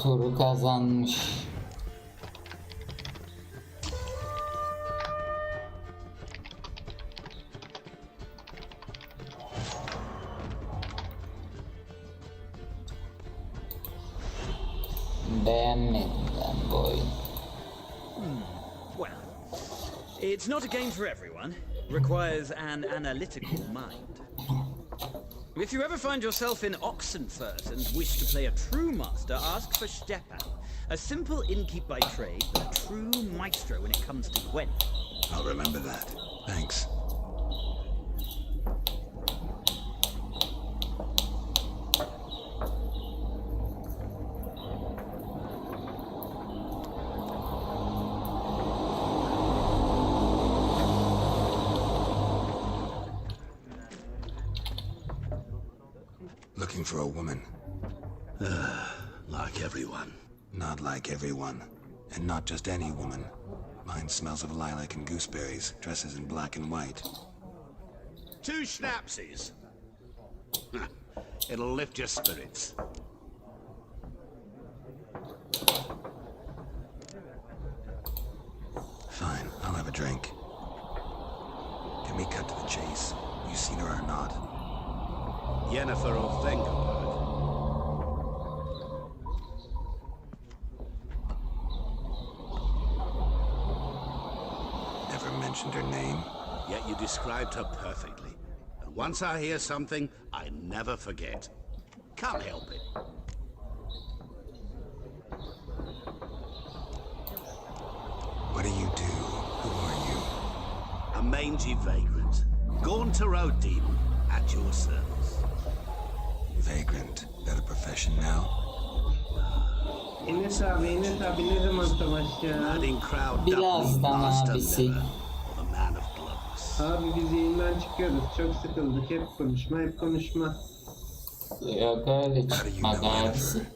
turu kazanmış. Beğenmedim ben bu oyunu. Well, it's not a game for everyone. Requires an analytical mind. If you ever find yourself in Oxenfurt and wish to play a true master, ask for Stepan. A simple innkeep by trade, but a true maestro when it comes to Gwen. I'll remember that. Thanks. Looking for a woman. Like everyone. Not like everyone. And not just any woman. Mine smells of lilac and gooseberries, dresses in black and white. 2 schnapsies. It'll lift your spirits. Fine, I'll have a drink. Can we cut to the chase? You seen her or not? Yennefer will think about it. Never mentioned her name. Yet you described her perfectly. And once I hear something, I never forget. Can't help it. What do you do? Who are you? A mangy vagrant. Gone to road demon. At your service. Vagrant. That a profession now? Enes abi ne zaman savaşacağız? Madding crowd Birazdan abisi. The man of gloves. Abi biz yayından çıkıyoruz. Çok sıkıldık. Hep konuşma. Yok öyle çıkmadı abisi.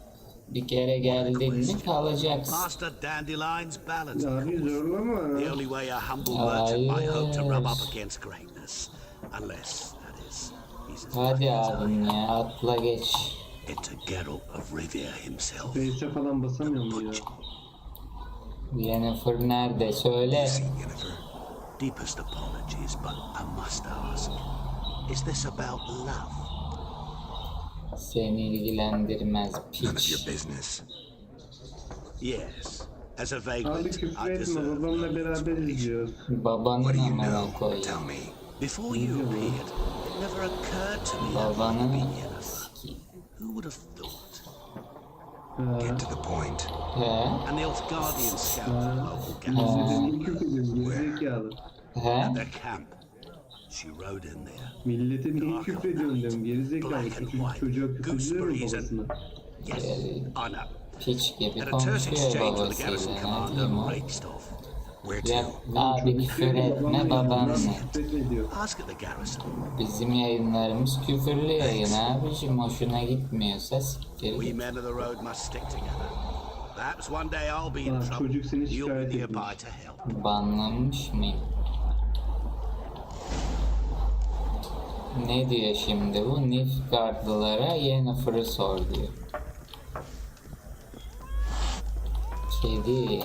Bir kere geldin mi kalacaksın. Master Dandelion's ballad. Abi zorlama. The only way a humble merchant might hope to rub up against greatness. Unless, that is, he's as Hadi abim ya atla geç. into Geralt of Rivia himself. Reis'e falan basamıyor mu ya? Yennefer nerede söyle. Deepest apologies, but I must ask. Is this about love? Seni ilgilendirmez None of your piç. business. Yes. As a Abi vagrant, küfür I etme, deserve babamla beraber izliyoruz. Babanın amına koyayım. Tell me. Before you appeared, it never occurred to me that you Babanın be Yennefer. Who would have thought? Get to the point. He? And the Guardian scout of the local Biz garrison. de küfür ediyoruz, gerizekalı. He? At their camp. She rode in there. Millete niye küfür ediyorsun diyorum, gerizekalı. Çocuğa küfür ediyor mu babasına? Yes, I know. Piç gibi Had a terse konuşuyor exchange with the garrison babasıyla. Ne commander diyeyim o? and raced off. Where Ya to? abi küfür etme babanla. Ask at the garrison. Bizim yayınlarımız küfürlü yayın abicim. Hoşuna gitmiyorsa siktir We git. men of the road must stick together. Perhaps one day I'll be in Aa, trouble. çocuk seni You'll be şikayet nearby etmiş. to help. Banlanmış mıyım? Ne diyor şimdi bu? Nilfgaardlılara Yennefer'ı sor diyor. Kedi.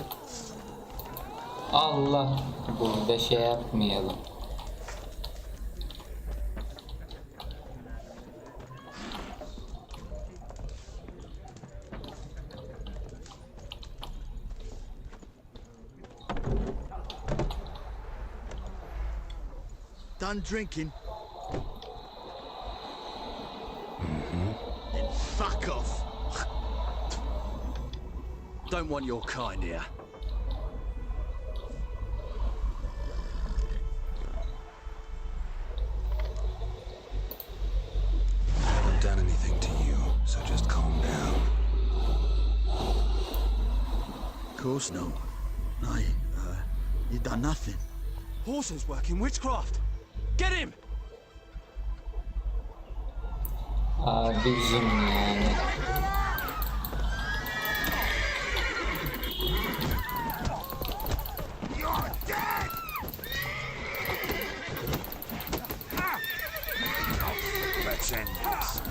Allah. Burada şey yapmayalım. Done drinking? Then fuck off. Don't want your kind here. I haven't done anything to you, so just calm down. Of course not. No, you done nothing. Horses working witchcraft. Get him! Abicim yani. You're dead! Let's end this.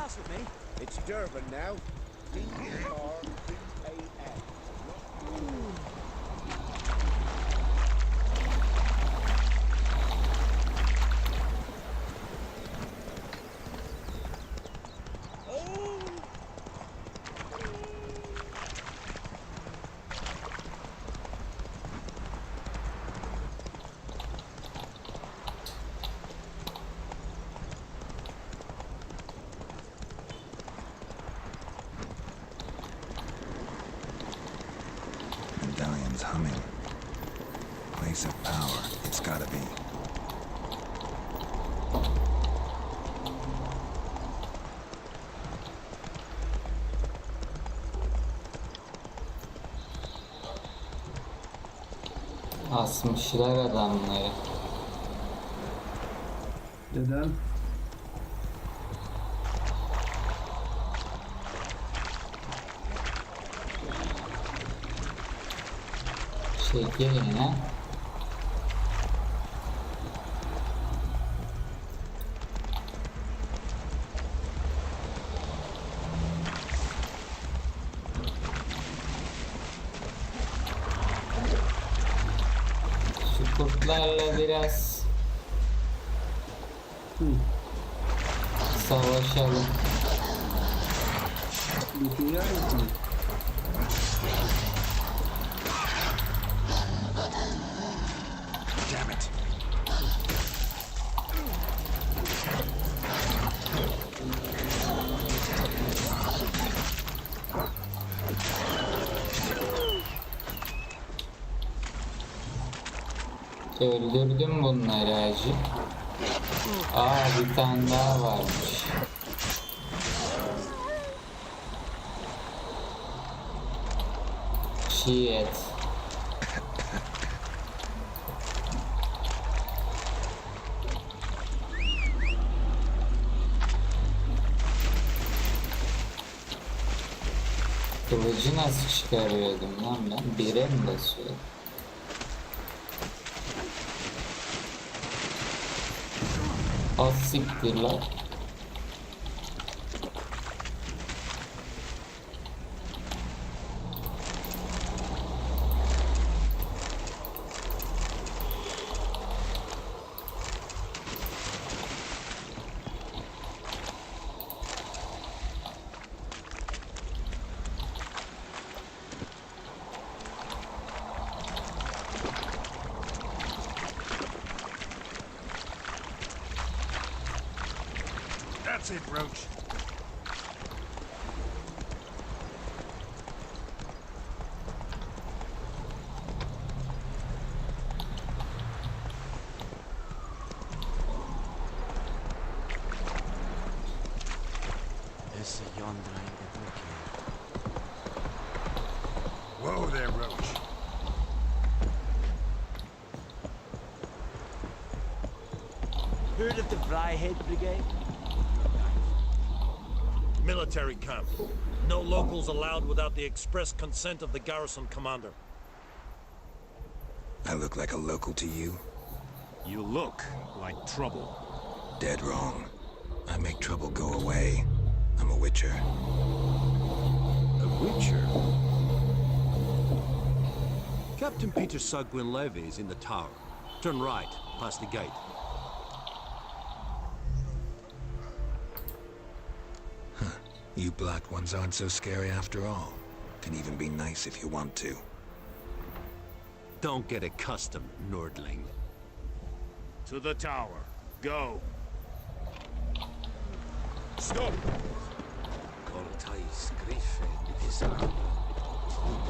pass with me? It's Durban now. D-R-B-A-N. Medallion's humming. Place of power. It's gotta be. Asmışlar adamları. Neden? Çekil yine. Şu kurtlarla biraz savaşalım. Bir yer misin? Damn it. Öldürdüm bunları acı. Bir tane daha varmış. Çiğ et. Kılıcı nasıl çıkarıyordum lan ben? Bire mi basıyordum? Az siktir lan. That's it, Roach. Esse yonder ainda Whoa there, Roach. Heard of the Vryhead Brigade? Military camp. No locals allowed without the express consent of the garrison commander. I look like a local to you? You look like trouble. Dead wrong. I make trouble go away. I'm a witcher. A witcher? Captain Peter Sugwin Levy is in the tower. Turn right, past the gate. You black ones aren't so scary after all. Can even be nice if you want to. Don't get accustomed, Nordling. To the tower. Go. Stop! Cortais Griffin is our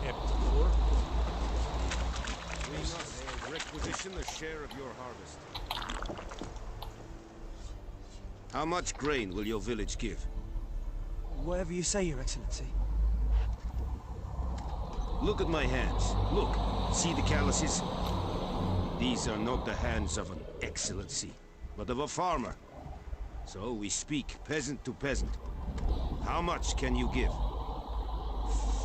Eptor. We must requisition a share of your harvest. How much grain will your village give? Whatever you say, Your Excellency. Look at my hands. Look. See the calluses? These are not the hands of an excellency, but of a farmer. So we speak peasant to peasant. How much can you give?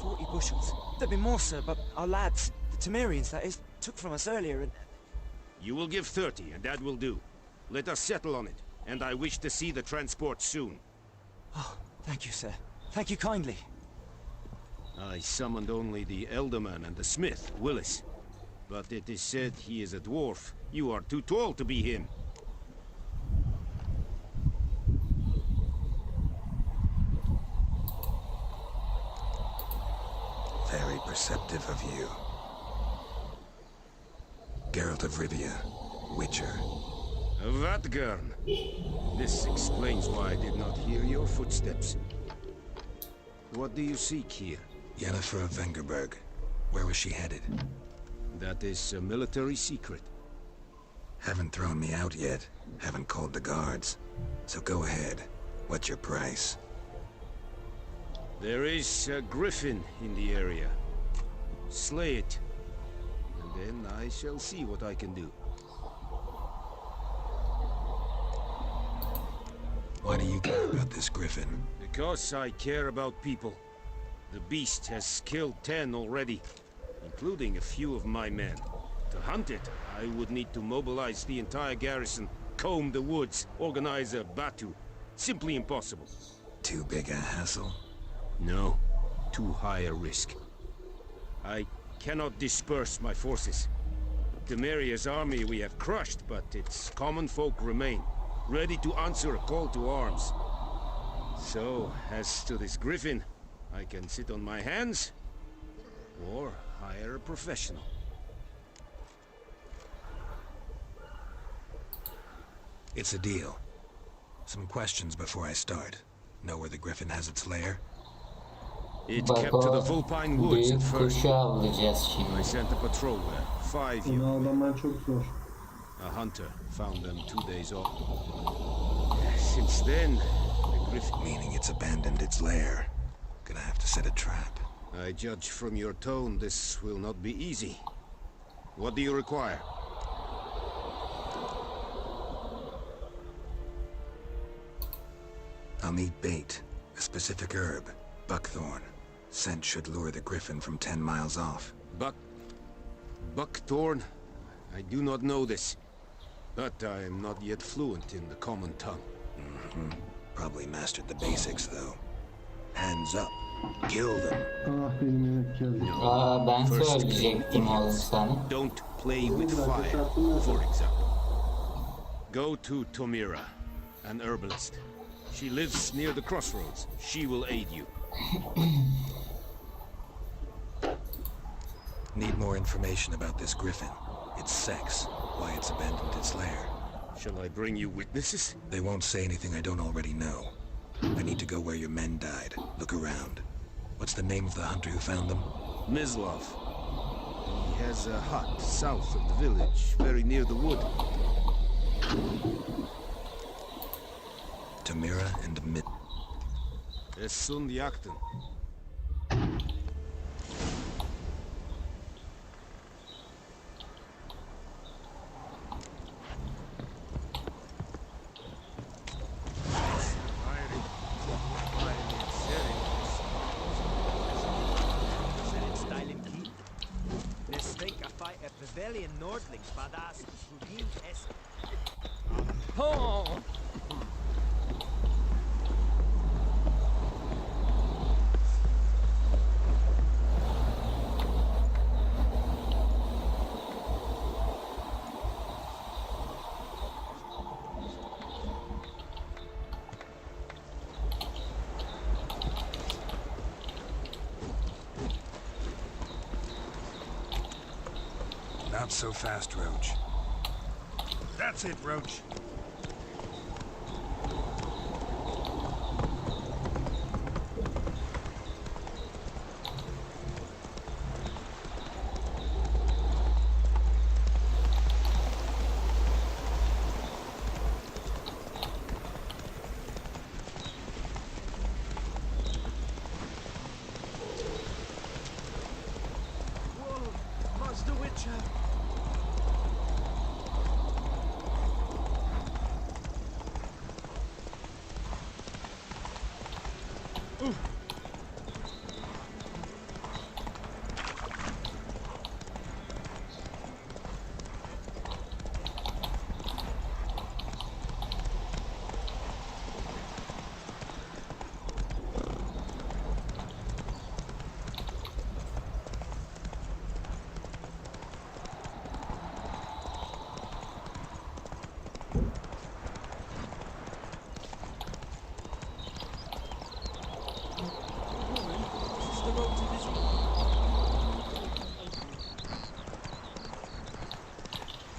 40 bushels. There'd be more, sir, but our lads, the Temerians, that is, took from us earlier and... You will give 30, and that will do. Let us settle on it, and I wish to see the transport soon. Oh, thank you, sir. Thank you kindly. I summoned only the Elderman and the smith, Willis. But it is said he is a dwarf. You are too tall to be him. Very perceptive of you. Geralt of Rivia, Witcher. Vatgern. This explains why I did not hear your footsteps. What do you seek here? Yennefer of Vengerberg. Where was she headed? That is a military secret. Haven't thrown me out yet. Haven't called the guards. So go ahead. What's your price? There is a griffin in the area. Slay it. And then I shall see what I can do. Why do you care about this griffin? Because I care about people. The beast has killed 10 already, including a few of my men. To hunt it, I would need to mobilize the entire garrison, comb the woods, organize a batu. Simply impossible. Too big a hassle? No, too high a risk. I cannot disperse my forces. Temeria's army we have crushed, but its common folk remain, ready to answer a call to arms. So, as to this griffin, I can sit on my hands, or hire a professional. It's a deal. Some questions before I start. Know where the griffin has its lair? It kept to the Vulpine Woods at first. alacağız şimdi. I sent a patrol there, 5 years. Bunu avlaman çok zor. A hunter found them 2 days off. Since then, the griffin... Meaning it's abandoned its lair. Gonna have to set a trap. I judge from your tone this will not be easy. What do you require? I'll need bait, a specific herb, buckthorn. Scent should lure the griffin from 10 miles off. Buckthorn? I do not know this. But I am not yet fluent in the common tongue. Probably mastered the basics, though. Hands up. Kill them. Ah benim yemek geldi. Ben söyleyecektim oğlum sana. Don't play with fire, for example. Go to Tomira, an herbalist. She lives near the crossroads. She will aid you. Need more information about this griffin. Its sex, why it's abandoned its lair. Shall I bring you witnesses? They won't say anything I don't already know. I need to go where your men died. Look around. What's the name of the hunter who found them? Mislov. He has a hut south of the village, very near the wood. Tamira and Mid... Esund Yakten. Not so fast, Roach. That's it, Roach.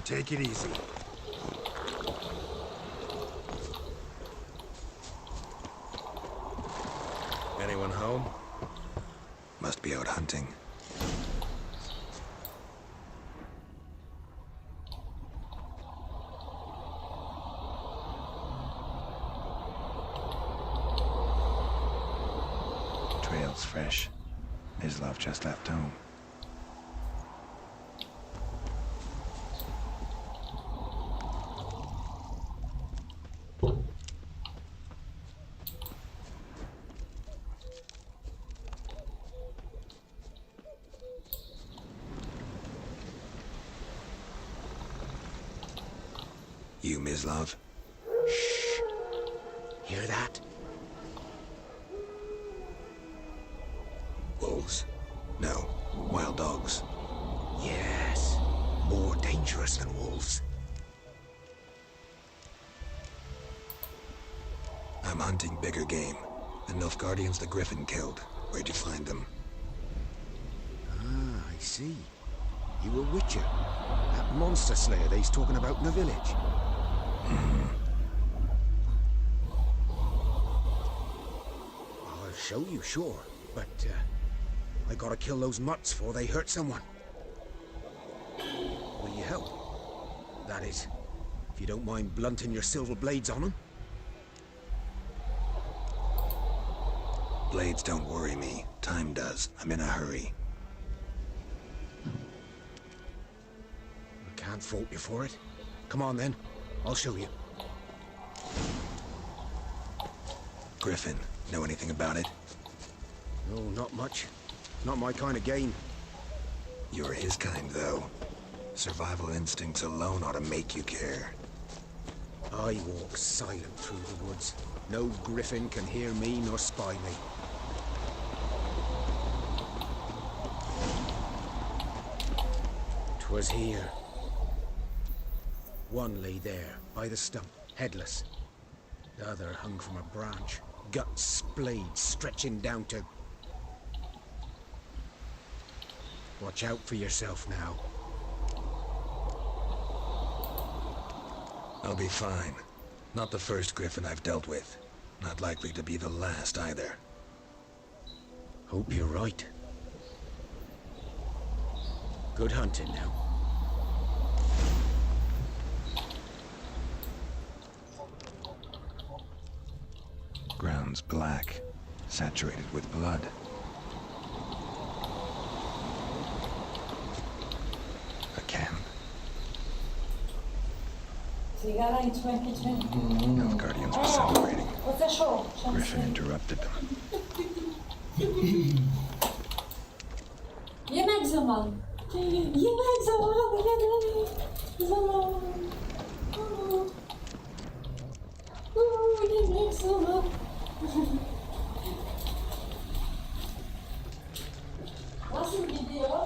Take it easy. Anyone home? Must be out hunting. Trail's fresh. Mislav just left home. You, Mislav? Shh. Hear that? Wolves? No. Wild dogs. Yes. More dangerous than wolves. I'm hunting bigger game. The Nilfgaardians the Griffin killed. Where'd you find them? Ah, I see. You a witcher. That monster slayer they's talking about in the village. I'll show you, sure. But, I gotta kill those mutts before they hurt someone. Will you help? That is, if you don't mind blunting your silver blades on them. Blades don't worry me. Time does. I'm in a hurry. I can't fault you for it. Come on then, I'll show you. Griffin, know anything about it? No, not much. Not my kind of game. You're his kind, though. Survival instincts alone ought to make you care. I walk silent through the woods. No griffin can hear me nor spy me. "'Twas here. One lay there, by the stump, headless. The other hung from a branch, guts splayed, stretching down to... Watch out for yourself now. I'll be fine. Not the first griffin I've dealt with. Not likely to be the last either. Hope you're right. Good hunting now. Ground's black, saturated with blood. A camp. Sigara in 2020. Nilfgaardians were celebrating. What's the show? Griffin interrupted them. Yemek zaman. Yemek zaman. Yemek zaman. Yemek zaman. Nasıl gidiyor?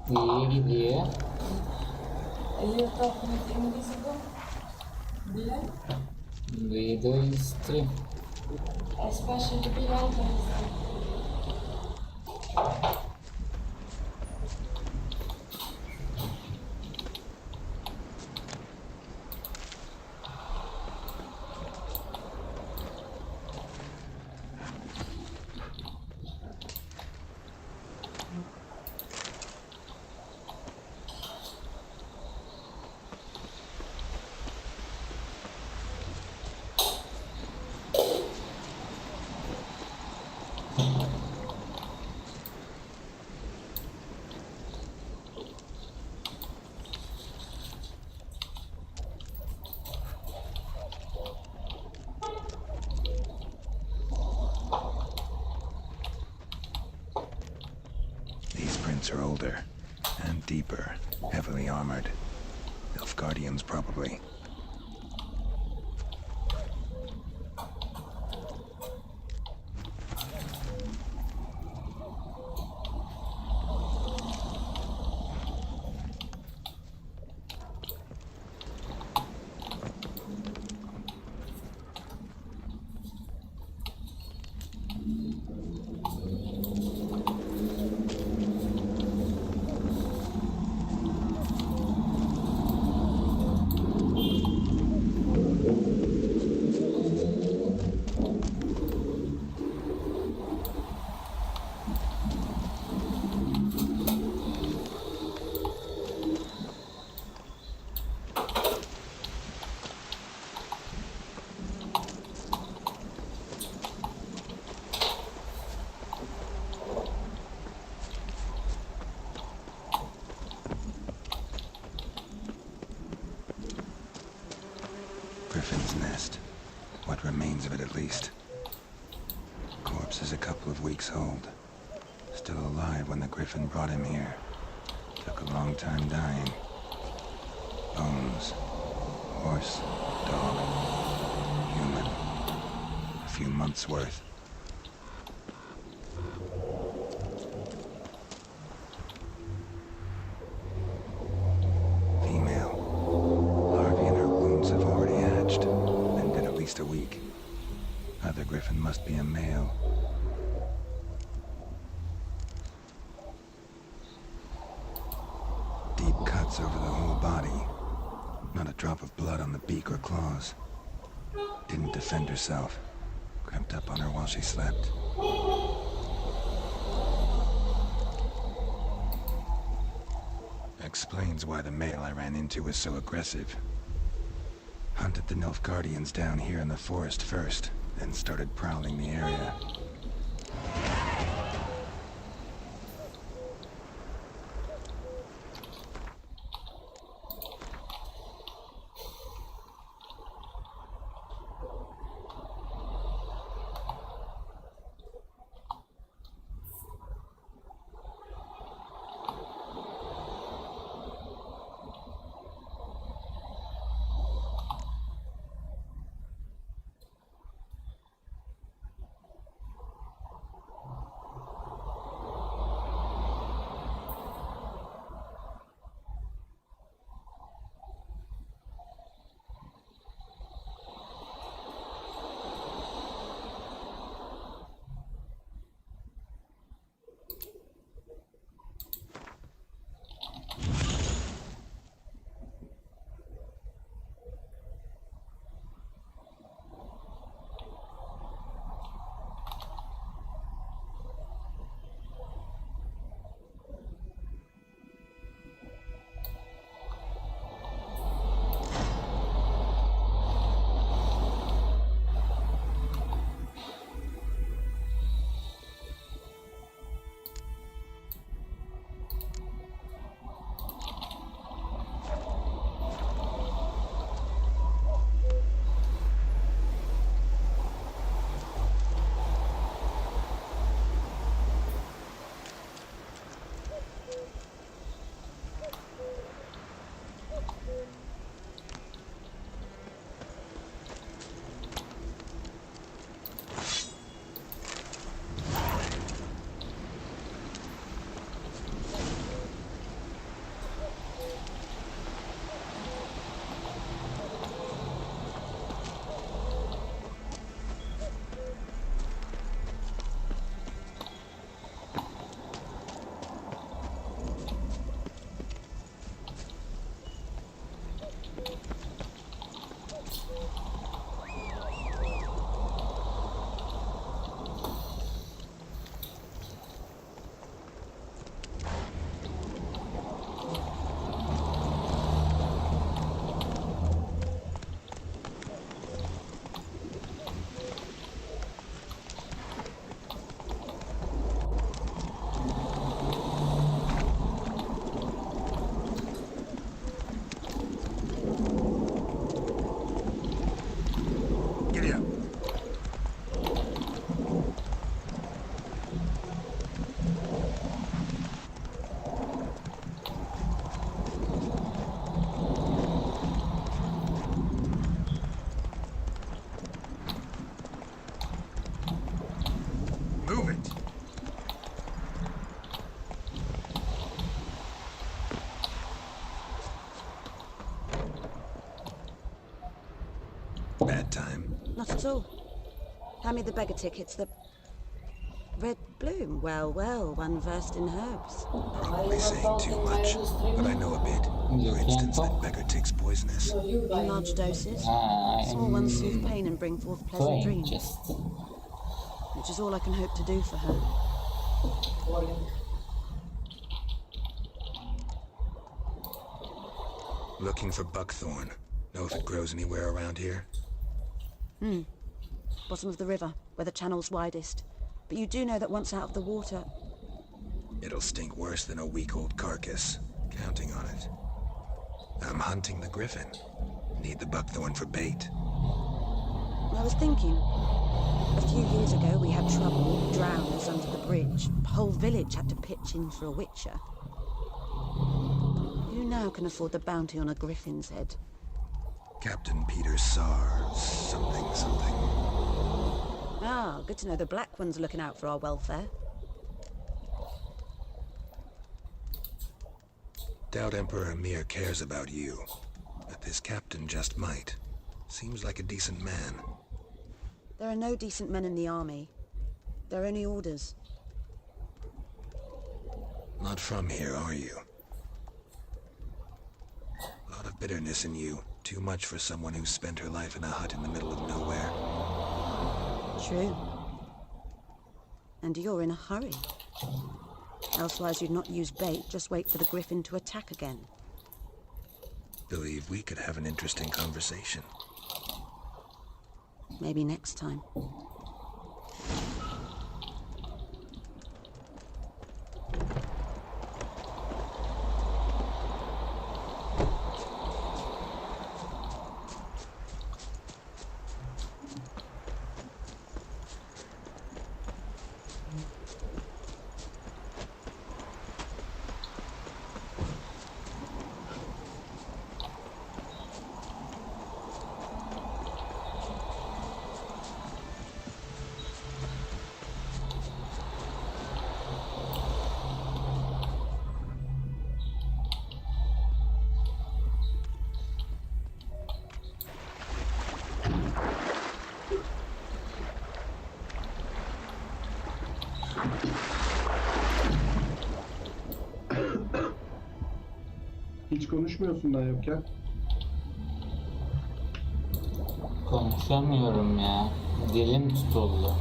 İyi gidiyor. You're talking invisible? Bilal? Video stream. Especially Bilal Gezdi. These prints are older and deeper, heavily armored. Nilfgaardians, probably. What remains of it, at least. Corpse is a couple of weeks old. Still alive when the Griffin brought him here. Took a long time dying. Bones. Horse. Dog. Human. A few months' worth. Female. Larvae in her wounds have already hatched. Been dead at least a week. Other Griffin must be a male. Deep cuts over the whole body. Not a drop of blood on the beak or claws. Didn't defend herself. Crept up on her while she slept. Explains why the male I ran into was so aggressive. Hunted the Nilfgaardians down here in the forest first, then started prowling the area. Bad time? Not at all. Hand me the beggar tickets, the... Red bloom. Well, well, one versed in herbs. Probably saying too much, but I know a bit. For instance, that beggar takes poisonous. In large doses. Small ones soothe pain and bring forth pleasant dreams. Which is all I can hope to do for her. Looking for buckthorn. Know if it grows anywhere around here? Bottom of the river, where the channel's widest. But you do know that once out of the water... It'll stink worse than a week-old carcass. Counting on it. I'm hunting the griffin. Need the buckthorn for bait. I was thinking. A few years ago we had trouble with drowners under the bridge. The whole village had to pitch in for a witcher. Who now can afford the bounty on a griffin's head? Captain Peter Sars, something. Ah, good to know the Black One's looking out for our welfare. Doubt Emperor Emir cares about you, but this captain just might. Seems like a decent man. There are no decent men in the army. They're only orders. Not from here, are you? A lot of bitterness in you. Too much for someone who spent her life in a hut in the middle of nowhere. True. And you're in a hurry. Elsewise you'd not use bait, just wait for the griffin to attack again. Believe we could have an interesting conversation. Maybe next time. Hiç konuşmuyorsun ben yokken. Konuşamıyorum ya. Dilim tutuldu.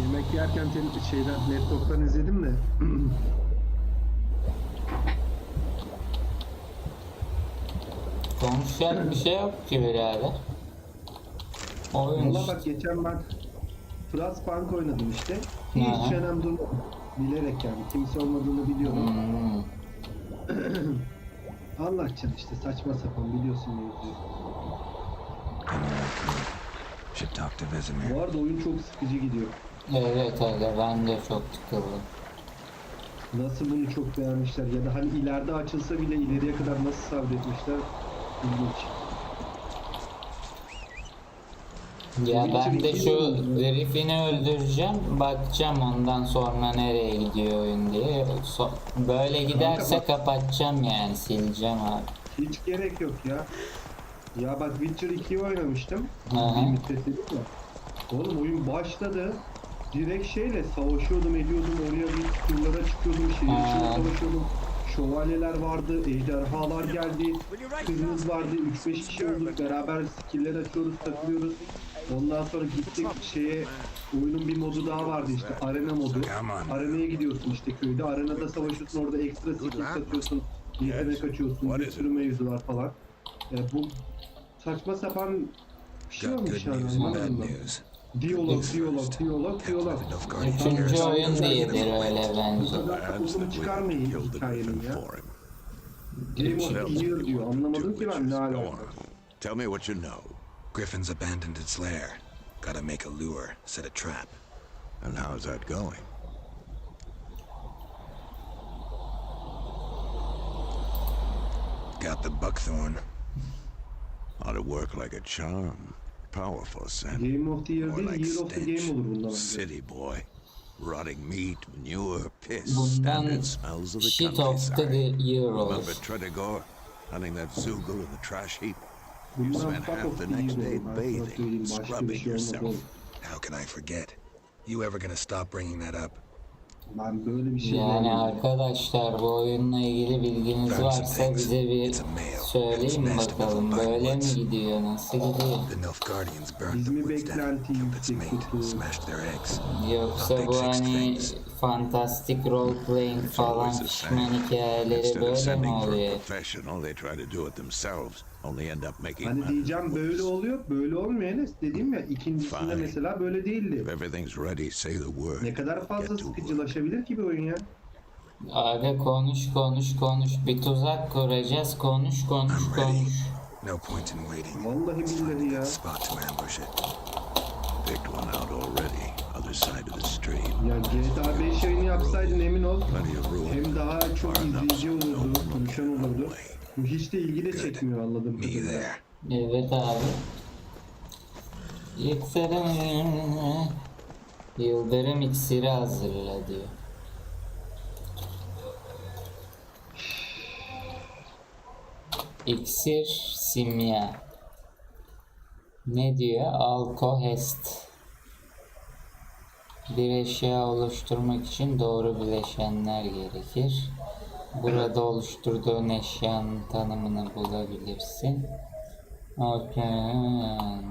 Yemek yerken şeyden, laptop'tan izledim de. Konuşacak bir şey yok ki birader. Oyun Valla işte. bak geçen ben Frostpunk oynadım işte. Hiç çenem durmadı. Bilerek yani. Kimse olmadığını biliyorum. Anlatacaksın işte saçma sapan biliyorsun mevzuyu. Should talk to Vesemir. Bu arada oyun çok sıkıcı gidiyor. Evet aga ben de çok tıkıldım. Nasıl bunu çok beğenmişler ya da hani ileride açılsa bile ileriye kadar nasıl sabretmişler ilginç. Ya ben de şu Griffin'i öldüreceğim, bakacağım ondan sonra nereye gidiyor oyun diye. Böyle giderse kapatacağım yani, sileceğim abi. Hiç gerek yok ya. Ya bak Witcher 2'yi oynamıştım. Hı. Bir müddet dedim ya. Oğlum oyun başladı. Direkt şeyle savaşıyordum ediyordum, oraya bir turlara çıkıyordum, şehir içinde savaşıyordum. Şövalyeler vardı, ejderhalar geldi, kızımız vardı, 3-5 kişi olduk, beraber skill'ler açıyoruz, takılıyoruz. Ondan sonra gittik şeye, oyunun bir modu daha vardı işte, arena modu. Arenaya gidiyorsun işte köyde, arenada savaşıyorsun, orada ekstra skill satıyorsun, yetenek açıyorsun, bir sürü mevzu var falan. Bu saçma sapan bir şey olmuş yani, anlamadım ben. Diyalog. Üçüncü oyun diyedir öyle bence. Uzun çıkarmayın hikayenin ya. Game of the Year diyor. Anlamadım ki ben ne alaka. Tell me what you know. Griffin's abandoned its lair. Gotta make a lure, set a trap. And how's that going? Got the buckthorn. Ought to work like a charm. Powerful scent. Game of the Year More değil, like Year of the Game stench. olur bundan önce. City boy. Rotting meat, manure, piss, Bundan standard smells of the shit of the countryside. year olur. Remember Tredigor? Hunting that Zoogle in the trash heap. You Bundan spent fuck half of the the next year day olur. Ben sana bathing, söyleyeyim, başka bir scrubbing şey olmaz yourself. oğlum. How can I forget? You ever gonna stop bringing that up? Ben böyle bir şey Yani görmedim. arkadaşlar bu oyunla ilgili bilginiz varsa bize bir söyleyin bakalım. Böyle mi gidiyor? Nasıl gidiyor? The Nilfgaardians burned Biz the mi woods down, beklentiyi took its yüksek mate, tutuyoruz? smashed their eggs. Yoksa bu hani fantastik role playing falan şişman hikayeleri Instead of böyle mi sending for a oluyor? professional, they try to do it themselves. Only end up making Hani matters diyeceğim böyle worse. oluyor, böyle olmuyor Enes. Dediğim ya ikincisinde Fine. mesela böyle değildi. If everything's ready, say the word. Ne kadar fazla sıkıcılaşabilir ki bir oyun ya? Abi konuş. Bir tuzak kuracağız. Konuş. No point in waiting. Vallahi billahi ya. Spot to ambush it. Picked one out already, other side of the stream. Ya GTA 5 yayını yapsaydın emin ol. Plenty of room. Hem daha çok izleyici olurdu, konuşan olurdu. Bu hiç de ilgi de çekmiyor anladığım kadarıyla. Evet abi. Yıldırım iksiri hazırla diyor. İksir simya. Ne diyor? Alkohest. Bir eşya oluşturmak için doğru bileşenler gerekir. Burada oluşturduğun eşyanın tanımını bulabilirsin. Okeymiştir.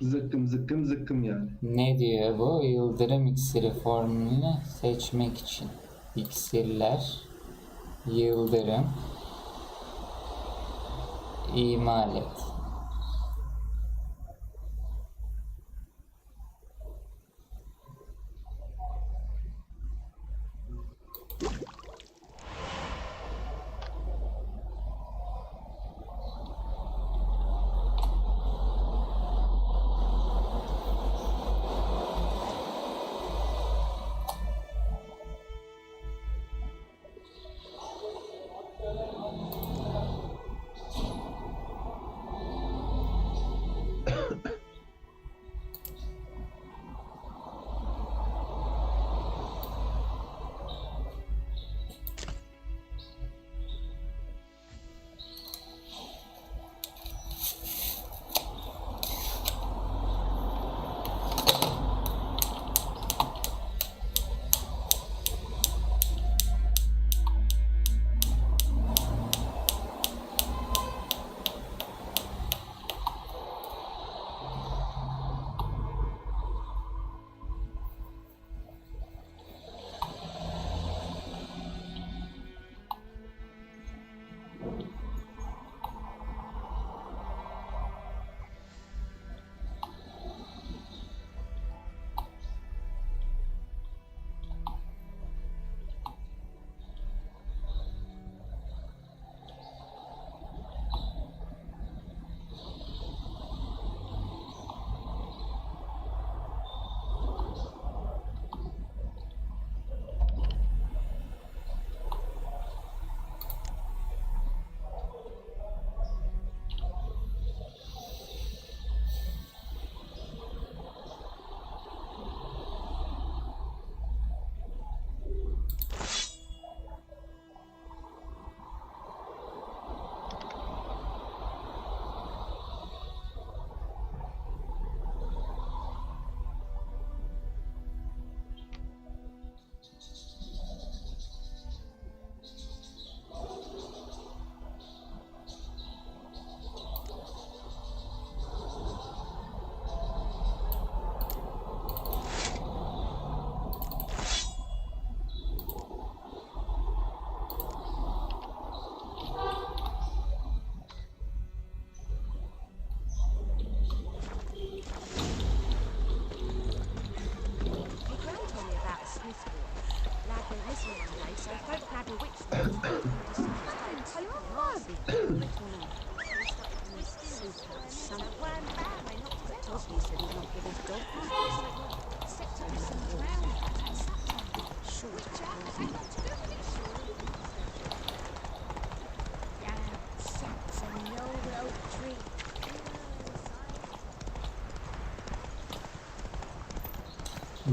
Zıkkım zıkkım zıkkım yani. Ne diyor bu? Yıldırım iksiri formülünü seçmek için. İksirler. Yıldırım. İmal et.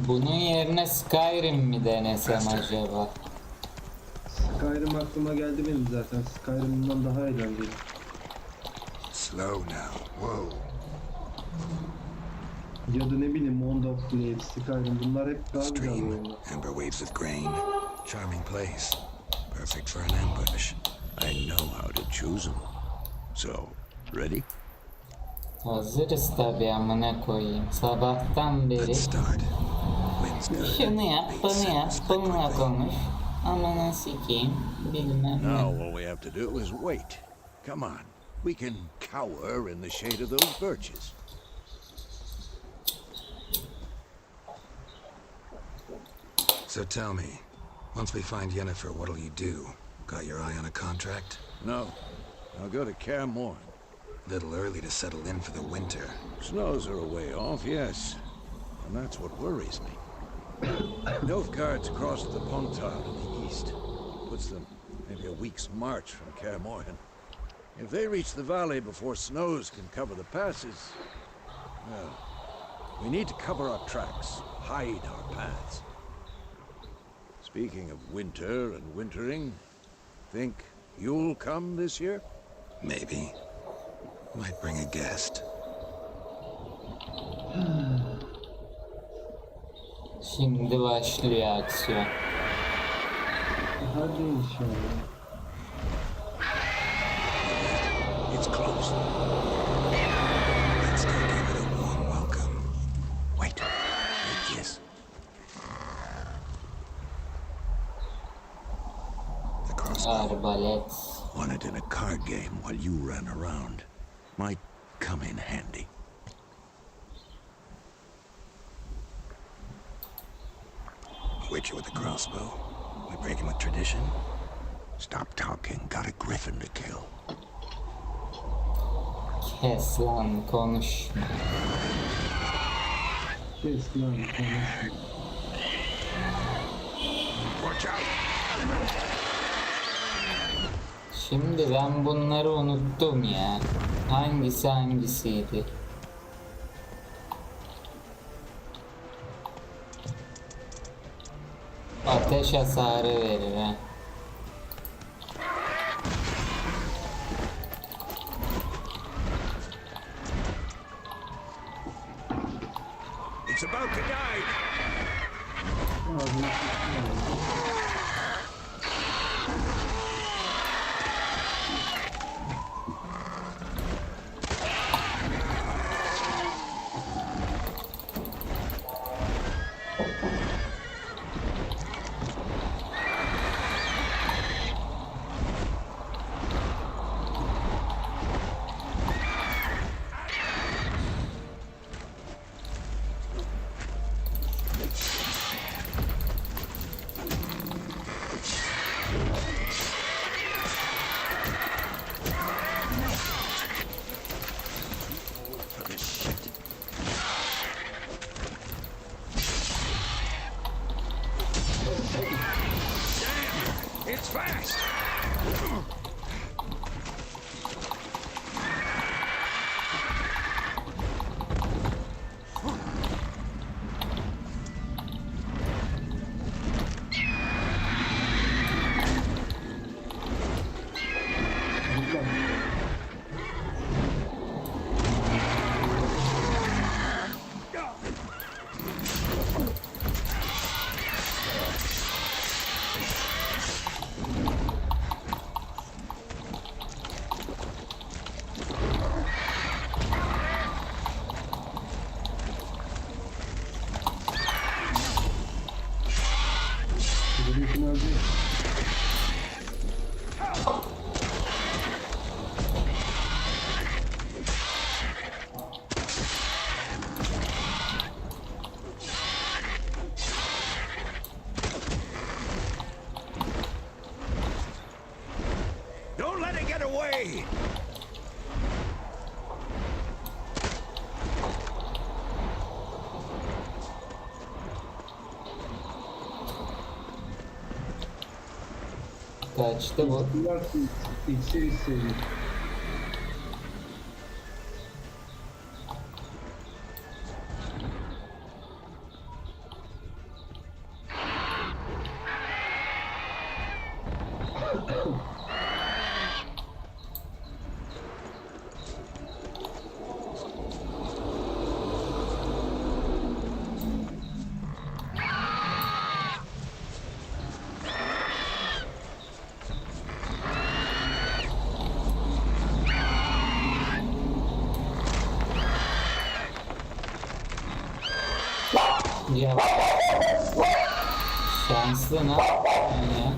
Bunun yerine Skyrim mi denesem acaba? Skyrim aklıma geldi benim zaten. Skyrim'den daha eğlenceli. Slow now. Whoa. Ya da ne bileyim Mound of Blade, Skyrim bunlar hep daha güzel Stream, oyunlar. amber waves of grain. Charming place. Perfect for an ambush. I know how to choose them. So, ready? Hazırız tabi amına koyayım. Sabahtan beri şunu yap, bunu yap, bununla konuş. Amına sikeyim, bilmem ne. Now all we have to do is wait. Come on. We can cower in the shade of those birches. So tell me, once we find Yennefer, what'll you do? Got your eye on a contract? No, I'll go to Kaer Morhen. Little early to settle in for the winter. Snows are a way off, yes. And that's what worries me. Nilfgaard's across the Pontar in the east. Puts them maybe a week's march from Kaer Morhen. If they reach the valley before snows can cover the passes, well, we need to cover our tracks, hide our paths. Speaking of winter and wintering, think you'll come this year? Maybe. Might bring a guest. Şimdi başlıyor aksiyon. Hadi inşallah. It's close. Let's go give it a warm welcome. Wait. Yes. The crossbow. Arbalet. Won it in a card game while you ran around. Might come in handy. Witcher with a crossbow. We breaking with tradition? Stop talking. Got a griffin to kill. Kes lan, konuşma. Kes lan, konuşma. Watch out. Şimdi ben bunları unuttum ya. Hangisi hangisiydi? Ateş hasarı verir ha. It's about to die. It's fast. Don't let it get away. Kaçtı bu? Bunlar iksir istedi. Ya şanslı ne yapıyorsun ya?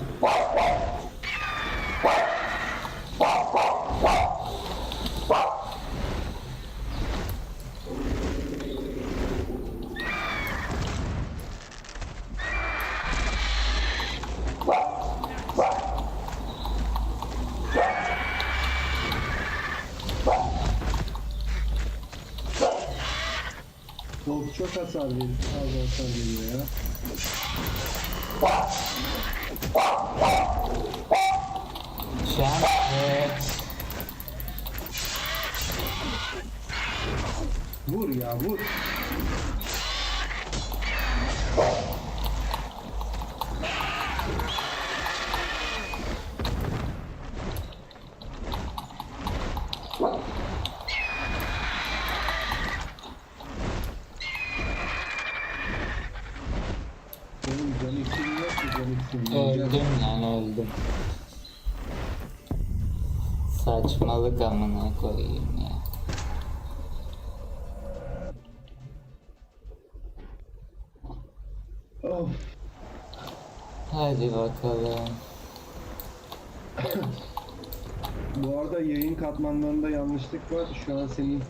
çok hasar veriyor. Az hasar veriyor ya. Şans. Vur ya vur. Benim can iklim yok mu can iklim? Öldüm lan öldüm. Saçmalık amına koyayım ya. Of. Hadi bakalım. Bu arada yayın katmanlarında yanlışlık var. Şu an senin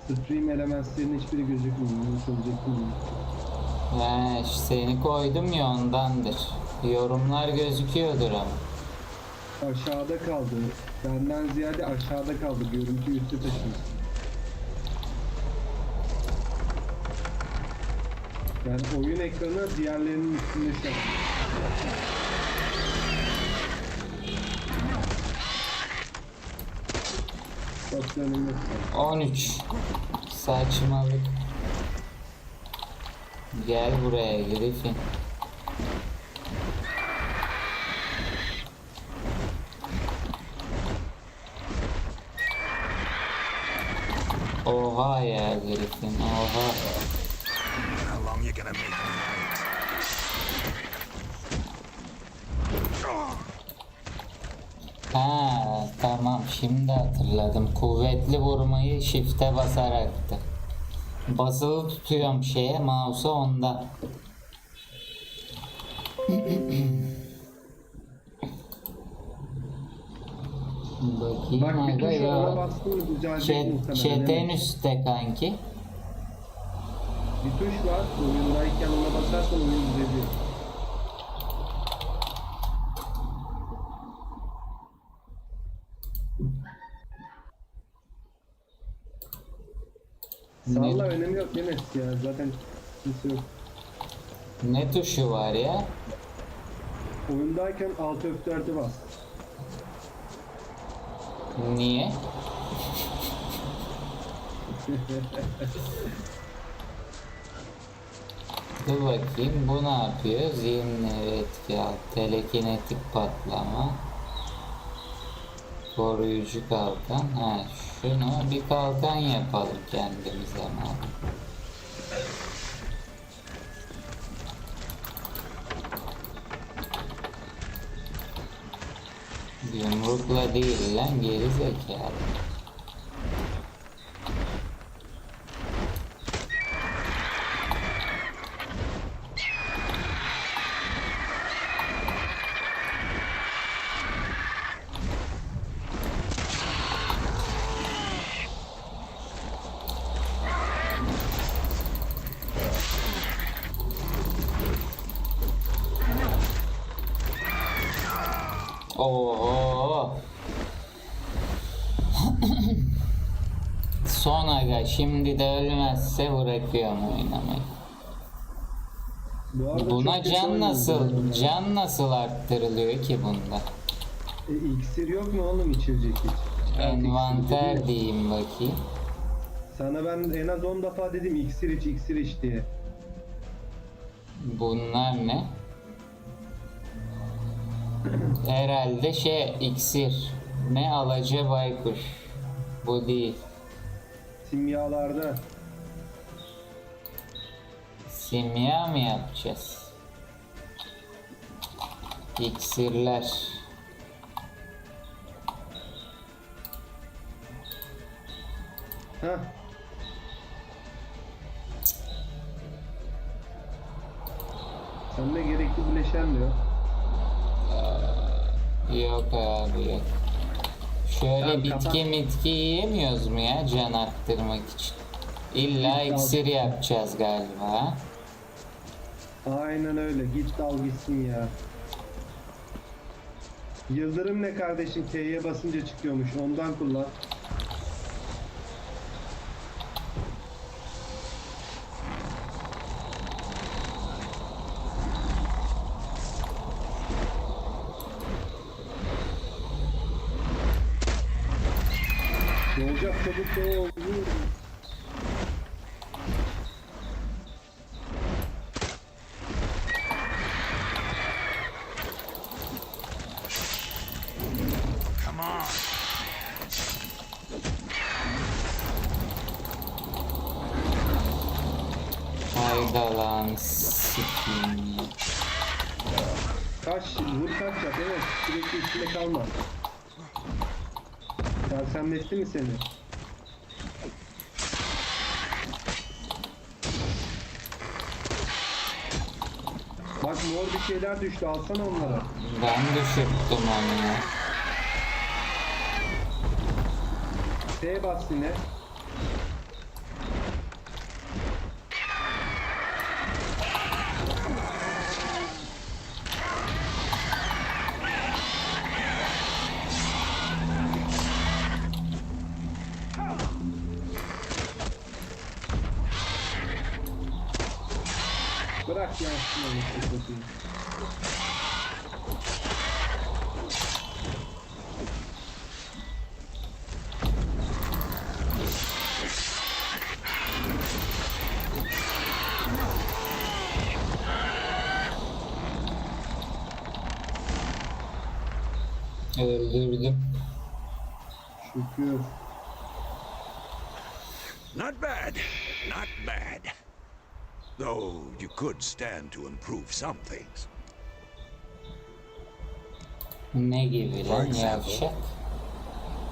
stream elementlerinin hiçbiri gözükmüyor. Nasıl olacak bilmiyorum. He, seni koydum ya ondandır. Yorumlar gözüküyordur ama. Aşağıda kaldı. Benden ziyade aşağıda kaldı. Görüntü üstte taşıyor. Yani oyun ekranı diğerlerinin üstünde şu an. Baslarım yok. 13. Saçmalık. Gel buraya Griffin. Oha ya Griffin, oha. How long you gonna make me wait? Ha tamam, şimdi hatırladım. Kuvvetli vurmayı shift'e basaraktı. Basılı tutuyorum şeye, mouse'a ondan. Bakayım. Bak bir aga tuş ya. ona bastın mı düzelecek muhtemelen. Chat'in üstte kanki. Bir tuş var. Oyundayken ona basarsan oyun düzeliyor. Salla önemi yok Enes ya. Zaten kimse yok. Ne tuşu var ya? Oyundayken Alt F4'e bas. Niye? Dur bakayım, bu ne yapıyor? Zihinleri etki al. Telekinetik patlama. Koruyucu kalkan. Ha, şunu bir kalkan yapalım kendimize madem. Yumrukla değil lan, geri zekalı. Oo. Son aga, şimdi de ölmezse bırakıyorum oynamayı. Buna can nasıl, can nasıl arttırılıyor ki bunda? İksir yok mu oğlum içirecek hiç? Envanter diyeyim bakayım. Sana ben en az 10 defa dedim iksir iç diye. Bunlar ne? Herhalde iksir. Ne alaca baykuş. Bu değil. Simyalarda. Simya mı yapacağız? İksirler. Hah. Sende gerekli bileşen diyor. Yok abi yok. Şöyle Tamam, bitki yiyemiyoruz mu ya can arttırmak için? İlla iksir yapacağız galiba. Aynen öyle. Git al gitsin ya. Yıldırım ne kardeşim? T'ye basınca çıkıyormuş. Ondan kullan. Ne olacak, çabuk ol. Come on. Hayda lan sikiyim. Kaç, vur kaç yap, evet. Sürekli içinde kalma. Sersemletti mi seni? Bak mor bir şeyler düştü, alsana onları. Ben düşürttüm onu ya. T'ye bas yine. Bırak yansın onu. Öldürdüm. Şükür. Not bad. Not bad. Though you could stand to improve some things. Ne gibi For lan example, yavşak?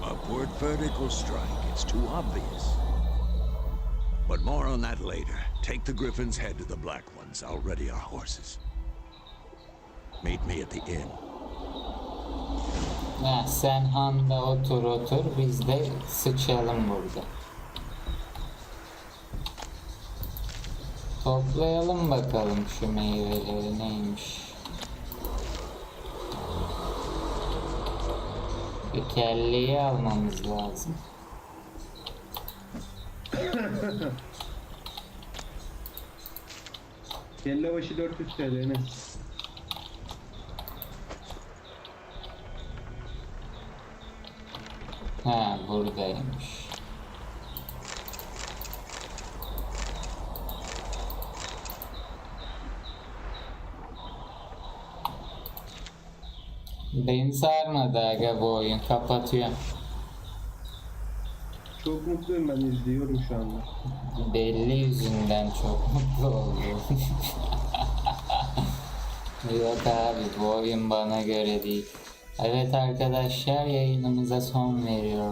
upward vertical strike. It's too obvious. But more on that later. Take the Griffin's head to the Black Ones. I'll ready our horses. Meet me at the inn. Ha, sen handa otur biz de sıçalım burada. Toplayalım bakalım şu meyveleri neymiş. Bir kelleyi almamız lazım. Kelle başı 400 TL Enes. Ha buradaymış. Beni sarmadı aga bu oyun. Kapatıyorum. Çok mutluyum, ben izliyorum şu anda. Belli yüzünden çok mutlu oldum. Yok abi bu oyun bana göre değil. Evet arkadaşlar yayınımıza son veriyoruz.